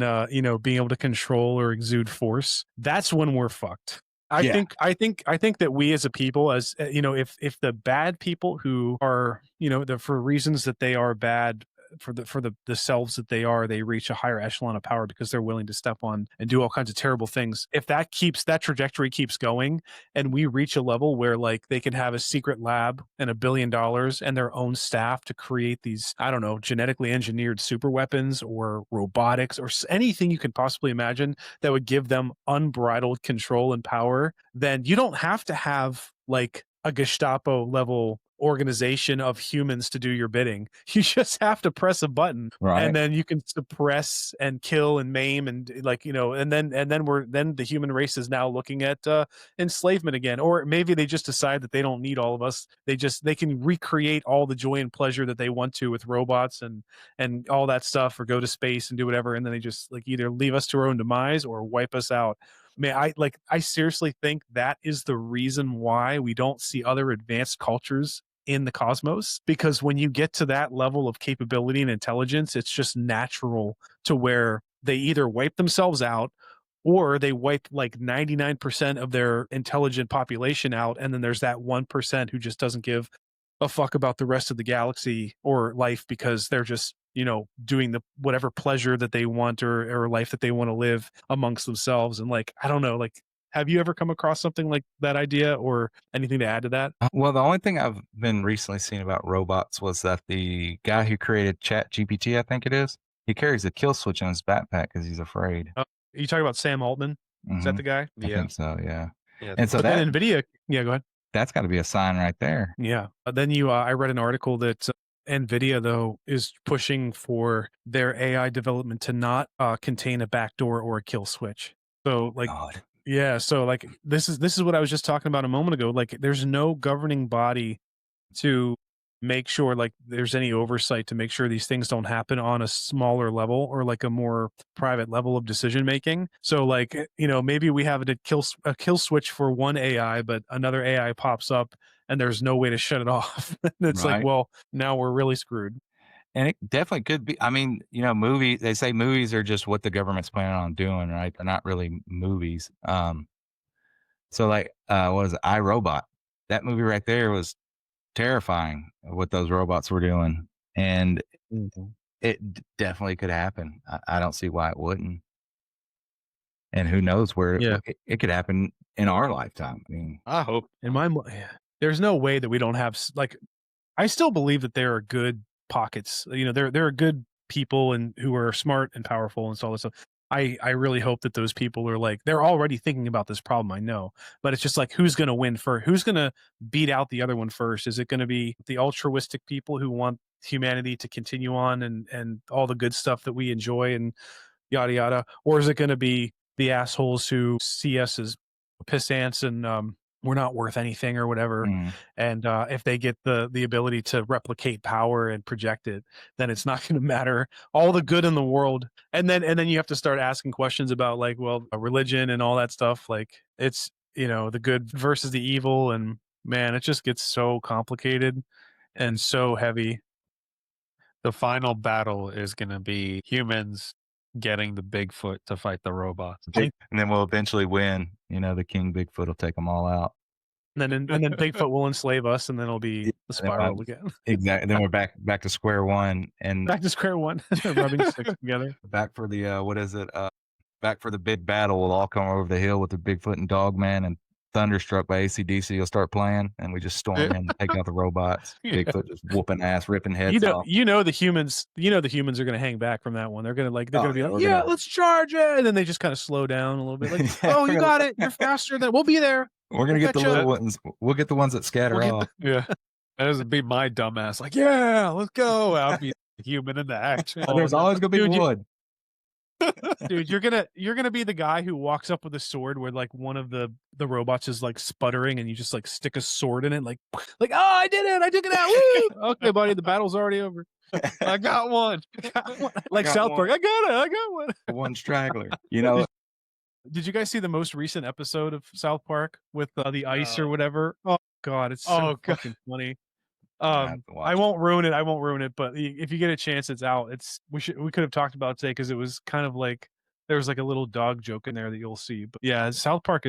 being able to control or exude force. That's when we're fucked. Yeah. I think that we as a people, as if the bad people who are, for reasons that they are bad for the selves that they are, they reach a higher echelon of power because they're willing to step on and do all kinds of terrible things. If that trajectory keeps going, and we reach a level where like they can have a secret lab and $1 billion and their own staff to create these, I don't know, genetically engineered super weapons or robotics or anything you can possibly imagine that would give them unbridled control and power, then you don't have to have like a Gestapo level organization of humans to do your bidding. You just have to press a button and Right. then you can suppress and kill and maim and and then the human race is now looking at enslavement again. Or maybe they just decide that they don't need all of us. They can recreate all the joy and pleasure that they want to with robots and all that stuff, or go to space and do whatever, and then they just like either leave us to our own demise or wipe us out. Man, I seriously think that is the reason why we don't see other advanced cultures in the cosmos, because when you get to that level of capability and intelligence, it's just natural to where they either wipe themselves out or they wipe like 99% of their intelligent population out, and then there's that 1% who just doesn't give a fuck about the rest of the galaxy or life, because they're just doing the whatever pleasure that they want, or life that they want to live amongst themselves. And like, I don't know, like, have you ever come across something like that idea or anything to add to that? Well, the only thing I've been recently seeing about robots was that the guy who created Chat GPT, I think it is, he carries a kill switch in his backpack because he's afraid. You talking about Sam Altman? Is that Hmm. the guy? I Yeah. think so. Yeah. Yeah. And so But then Nvidia, yeah, go ahead. that's got to be a sign right there. Yeah. Then I read an article that Nvidia though is pushing for their AI development to not contain a backdoor or a kill switch. So like, God. yeah, so like this is what I was just talking about a moment ago. Like, there's no governing body to make sure like there's any oversight to make sure these things don't happen on a smaller level or like a more private level of decision making. So like, maybe we have a kill switch for one AI, but another AI pops up and there's no way to shut it off. It's like, Right. well, now we're really screwed. And it definitely could be. I mean, they say movies are just what the government's planning on doing, right? They're not really movies. So like, what was it? I Robot? That movie right there was terrifying what those robots were doing. And Mhm. it definitely could happen. I don't see why it wouldn't. And who knows where Yeah. it could happen in our lifetime. I mean, I hope. In my, yeah, there's no way that we don't have like, I still believe that there are good pockets. There are good people and who are smart and powerful and so all this stuff. I really hope that those people are like, they're already thinking about this problem. I know, but it's just like, who's going to win first? Who's going to beat out the other one first? Is it going to be the altruistic people who want humanity to continue on and all the good stuff that we enjoy and yada yada, or is it going to be the assholes who see us as piss ants and we're not worth anything or whatever? mm, And if they get the ability to replicate power and project it, then it's not going to matter all the good in the world. And then you have to start asking questions about like, well, religion and all that stuff. Like, it's the good versus the evil, and man, it just gets so complicated and so heavy. The final battle is going to be humans getting the Bigfoot to fight the robots. and then we'll eventually win. The King Bigfoot will take them all out. and then Bigfoot will enslave us, and then it'll be Yeah, the and then spiral again. exactly. Then we're back to square one, and Back to square one, rubbing sticks together. back for the what is it? Back for the big battle. We'll all come over the hill with the Bigfoot and Dogman, and Thunderstruck by AC/DC will start playing, and we just storm in and take out the robots. Yeah. Bigfoot just whooping ass, ripping heads off. The humans are gonna hang back from that one. They're gonna Oh, be yeah, like, we're yeah, gonna let's charge it, and then they just kind of slow down a little bit, like, yeah, oh, you got it, you're faster than we'll be there. we're gonna We'll get the catch little up. ones. We'll get the ones that scatter We'll get off. Yeah. That would be my dumbass. Like, yeah, let's go. I'll be the human in the action. There's always gonna be Dude, wood. Dude, you're gonna be the guy who walks up with a sword where like one of the robots is like sputtering, and you just like stick a sword in it, like oh, I did it, I took it out. Woo! Okay, buddy, the battle's already over. I got one. Like Got South one. Park, I got it, I got one. One straggler. You know, Did you guys see the most recent episode of South Park with the ice or No. whatever? Oh God, it's so Oh, God. fucking funny. I have to watch I it. won't ruin it. I won't ruin it. But if you get a chance, it's out. We could have talked about it today because it was kind of like there was like a little dog joke in there that you'll see. But yeah, South Park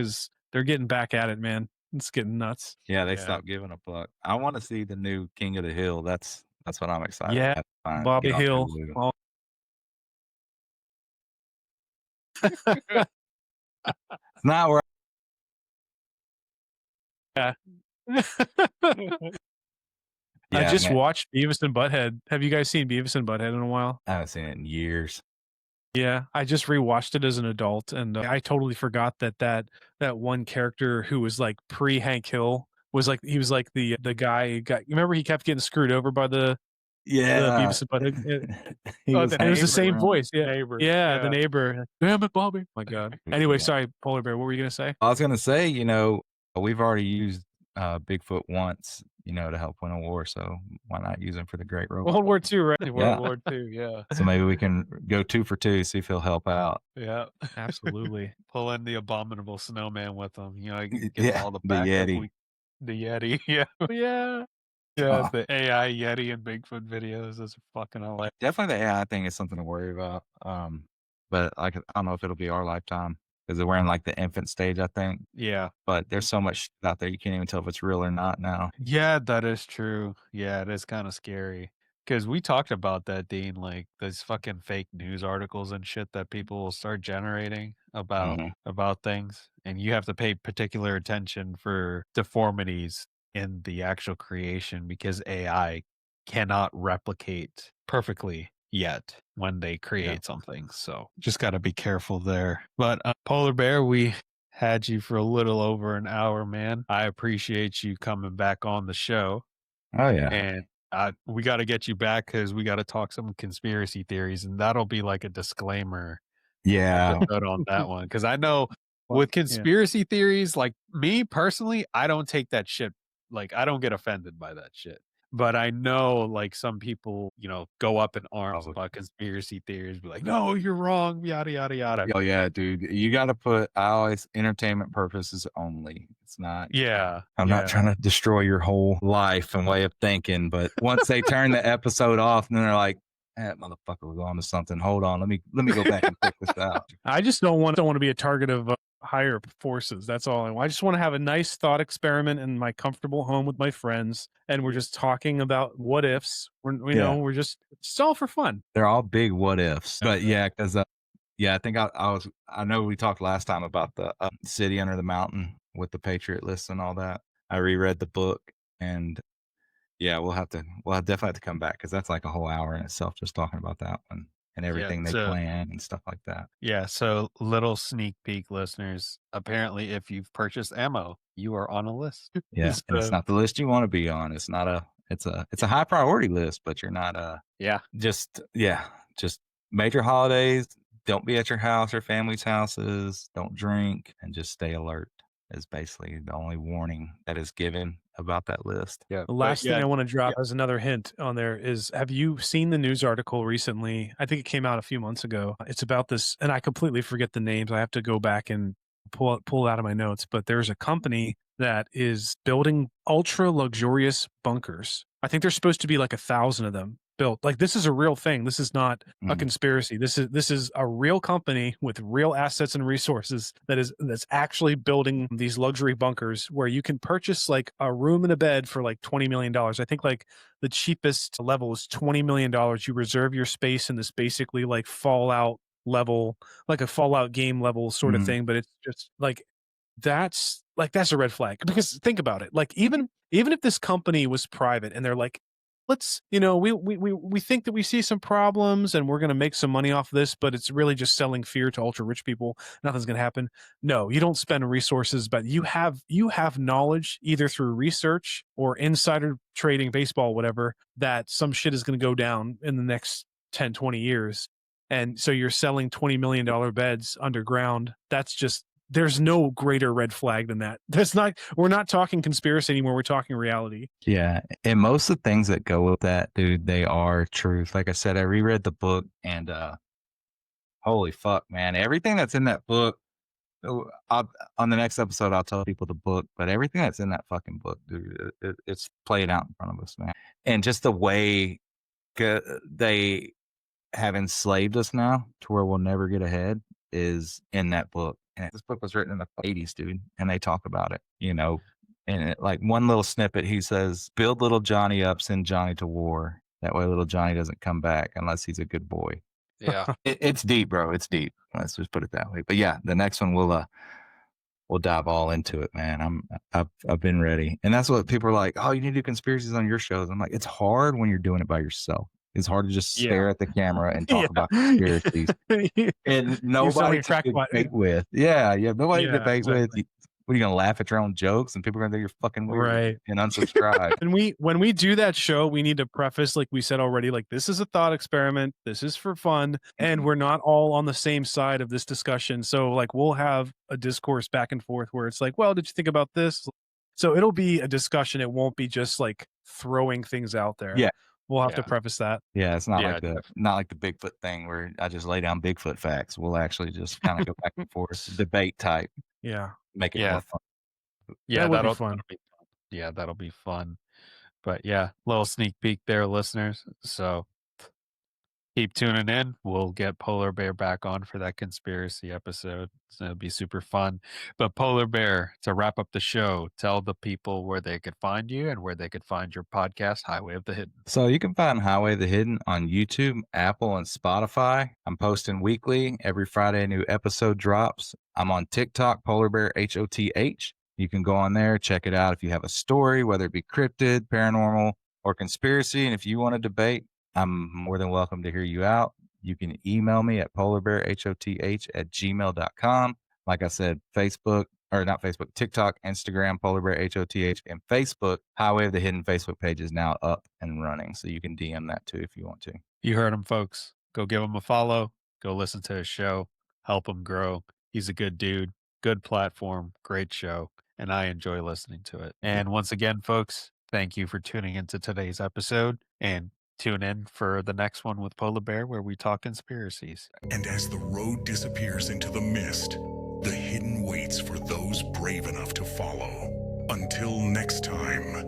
they're getting back at it, man. It's getting nuts. Yeah, they Yeah. stopped giving a fuck. I want to see the new King of the Hill. That's what I'm excited. Yeah, to find, Bobby get on Hill. Hulu. Oh, It's not where. yeah. I Yeah, just man, watched Beavis and Butthead. Have you guys seen Beavis and Butthead in a while? I haven't seen it in years. Yeah, I just rewatched it as an adult, and I totally forgot that one character who was like pre Hank Hill was like he was like the guy who got. You remember he kept getting screwed over by the Yeah, Beavis and Butthead. he Oh, was. the And it was the same neighbor. voice. Yeah, Neighbor. yeah, the Yeah. neighbor. Damn it, Bobby! My God. Anyway, Yeah. sorry, Polar Bear. What were you gonna say? I was gonna say, we've already used Bigfoot once, to help win a war. So why not use him for the Great Robot? World War II, right? World War II. Yeah. So maybe we can go 2 for 2, see if he'll help out. Yeah. Absolutely. Pull in the abominable snowman with them. I can get Yeah, all the the backup. Yeti. The Yeti. Yeah. Yeah. Yeah. Oh. The AI Yeti and Bigfoot videos. Those are fucking hilarious. Definitely the AI thing is something to worry about. But I don't know if it'll be our lifetime because we're in like the infant stage, I think. Yeah. But there's so much out there you can't even tell if it's real or not now. Yeah, that is true. Yeah, it is kind of scary. Because we talked about that, Dean, like those fucking fake news articles and shit that people will start generating Mhm. about things. And you have to pay particular attention for deformities in the actual creation because AI cannot replicate perfectly yet when they create something. So just got to be careful there. But Polar Bear, we had you for a little over an hour, man. I appreciate you coming back on the show. Oh yeah. And we got to get you back because we got to talk some conspiracy theories, and that'll be like a disclaimer Yeah. episode on that one. Because I know with conspiracy theories, like me personally, I don't take that shit. Like I don't get offended by that shit. But I know like some people, go up in arms Oh. about conspiracy theories, be like, no, you're wrong, yada, yada, yada. Oh yeah, dude. You got to put entertainment purposes only. It's not. Yeah. I'm not trying to destroy your whole life and way of thinking, but once they turn the episode off, and then they're like, "That motherfucker was on to something. Hold on, let me go back and check this out." I just don't want to be a target of higher forces. That's all I want. I just want to have a nice thought experiment in my comfortable home with my friends, and we're just talking about what ifs. We're just it's all for fun. They're all big what ifs, but yeah, because I think I know we talked last time about the City Under the Mountain with the Patriot list and all that. I reread the book, and yeah, we'll definitely have to come back because that's like a whole hour in itself just talking about that one and everything they so- plan and stuff like that. Yeah, so little sneak peek, listeners. Apparently, if you've purchased ammo, you are on a list. Yeah, and it's So- not the list you want to be on. It's not it's a high priority list, but you're not Yeah, just major holidays. Don't be at your house or family's houses. Don't drink and just stay alert is basically the only warning that is given about that list. yeah. The last thing I want to drop as another hint on there is, have you seen the news article recently? I think it came out a few months ago. It's about this, and I completely forget the names. I have to go back and pull it out of my notes. But there's a company that is building ultra luxurious bunkers. I think there's supposed to be like 1,000 of them. built. Like, this is a real thing. This is not a Mm, conspiracy. This is a real company with real assets and resources that's actually building these luxury bunkers where you can purchase like a room and a bed for like $20 million. I think like the cheapest level is $20 million. You reserve your space in this basically like Fallout level, like a Fallout game level sort of mm, thing, but it's just that's a red flag. Because think about it, like even if this company was private and they're like, let's, we think that we see some problems and we're going to make some money off of this, but it's really just selling fear to ultra rich people, nothing's going to happen. No, you don't spend resources, but you have knowledge either through research or insider trading, baseball, whatever, that some shit is going to go down in the next 10, 20 years. And so you're selling $20 million beds underground. That's just, there's no greater red flag than that. We're not talking conspiracy anymore. We're talking reality. yeah, and most of the things that go with that, dude, they are truth. Like I said, I reread the book and, holy fuck, man, everything that's in that book, on the next episode, I'll tell people the book, but everything that's in that fucking book, dude, it's played out in front of us, man. And just the way they have enslaved us now to where we'll never get ahead is in that book. And this book was written in the '80s, dude, and they talk about it, And like one little snippet, he says, "Build little Johnny up, send Johnny to war. That way, little Johnny doesn't come back unless he's a good boy." Yeah. It's deep, bro. It's deep. Let's just put it that way. But yeah, the next one we'll dive all into it, man. I've been ready, and that's what people are like. Oh, you need to do conspiracies on your shows. I'm like, it's hard when you're doing it by yourself. It's hard to just Yeah. stare at the camera and Yeah. talk about conspiracies and You sound nobody like a to crackpot. debate with. Yeah, you have nobody to Yeah, debate with. exactly. What are you gonna laugh at your own jokes and people are gonna think you're fucking weird Right. and unsubscribe? When we do that show, we need to preface, like we said already, like, this is a thought experiment. This is for fun, and Mhm. we're not all on the same side of this discussion. So, like, we'll have a discourse back and forth where it's like, well, did you think about this? So it'll be a discussion. It won't be just like throwing things out there. Yeah, We'll have to Yeah. preface that. yeah. It's Yeah. not like the Bigfoot thing where I just lay down Bigfoot facts. We'll actually just kind of go back and forth, debate type, Yeah, make it more Yeah. fun. Yeah. that would be That'll fun. be fun. Yeah, that'll be fun. But yeah, little sneak peek there, listeners. So keep tuning in. We'll get Polar Bear back on for that conspiracy episode. So it'll be super fun. But Polar Bear, to wrap up the show, tell the people where they could find you and where they could find your podcast, Highway of the Hidden. So you can find Highway of the Hidden on YouTube, Apple, and Spotify. I'm posting weekly. Every Friday, a new episode drops. I'm on TikTok, Polar Bear HOTH. You can go on there, check it out if you have a story, whether it be cryptid, paranormal, or conspiracy. And if you want to debate, I'm more than welcome to hear you out. You can email me at polarbearhoth@gmail.com. Like I said, Facebook, or not Facebook, TikTok, Instagram, Polar Bear HOTH, and Facebook. Highway of the Hidden Facebook page is now up and running. So you can DM that too if you want to. You heard him, folks. Go give him a follow. Go listen to his show. Help him grow. He's a good dude, good platform, great show, and I enjoy listening to it. And once again, folks, thank you for tuning into today's episode and tune in for the next one with Polar Bear where we talk conspiracies. And as the road disappears into the mist, the hidden waits for those brave enough to follow. Until next time,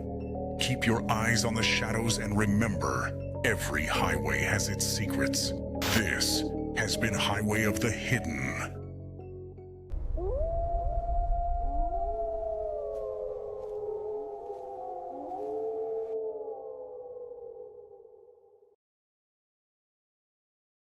keep your eyes on the shadows and remember, every highway has its secrets. This has been Highway of the Hidden.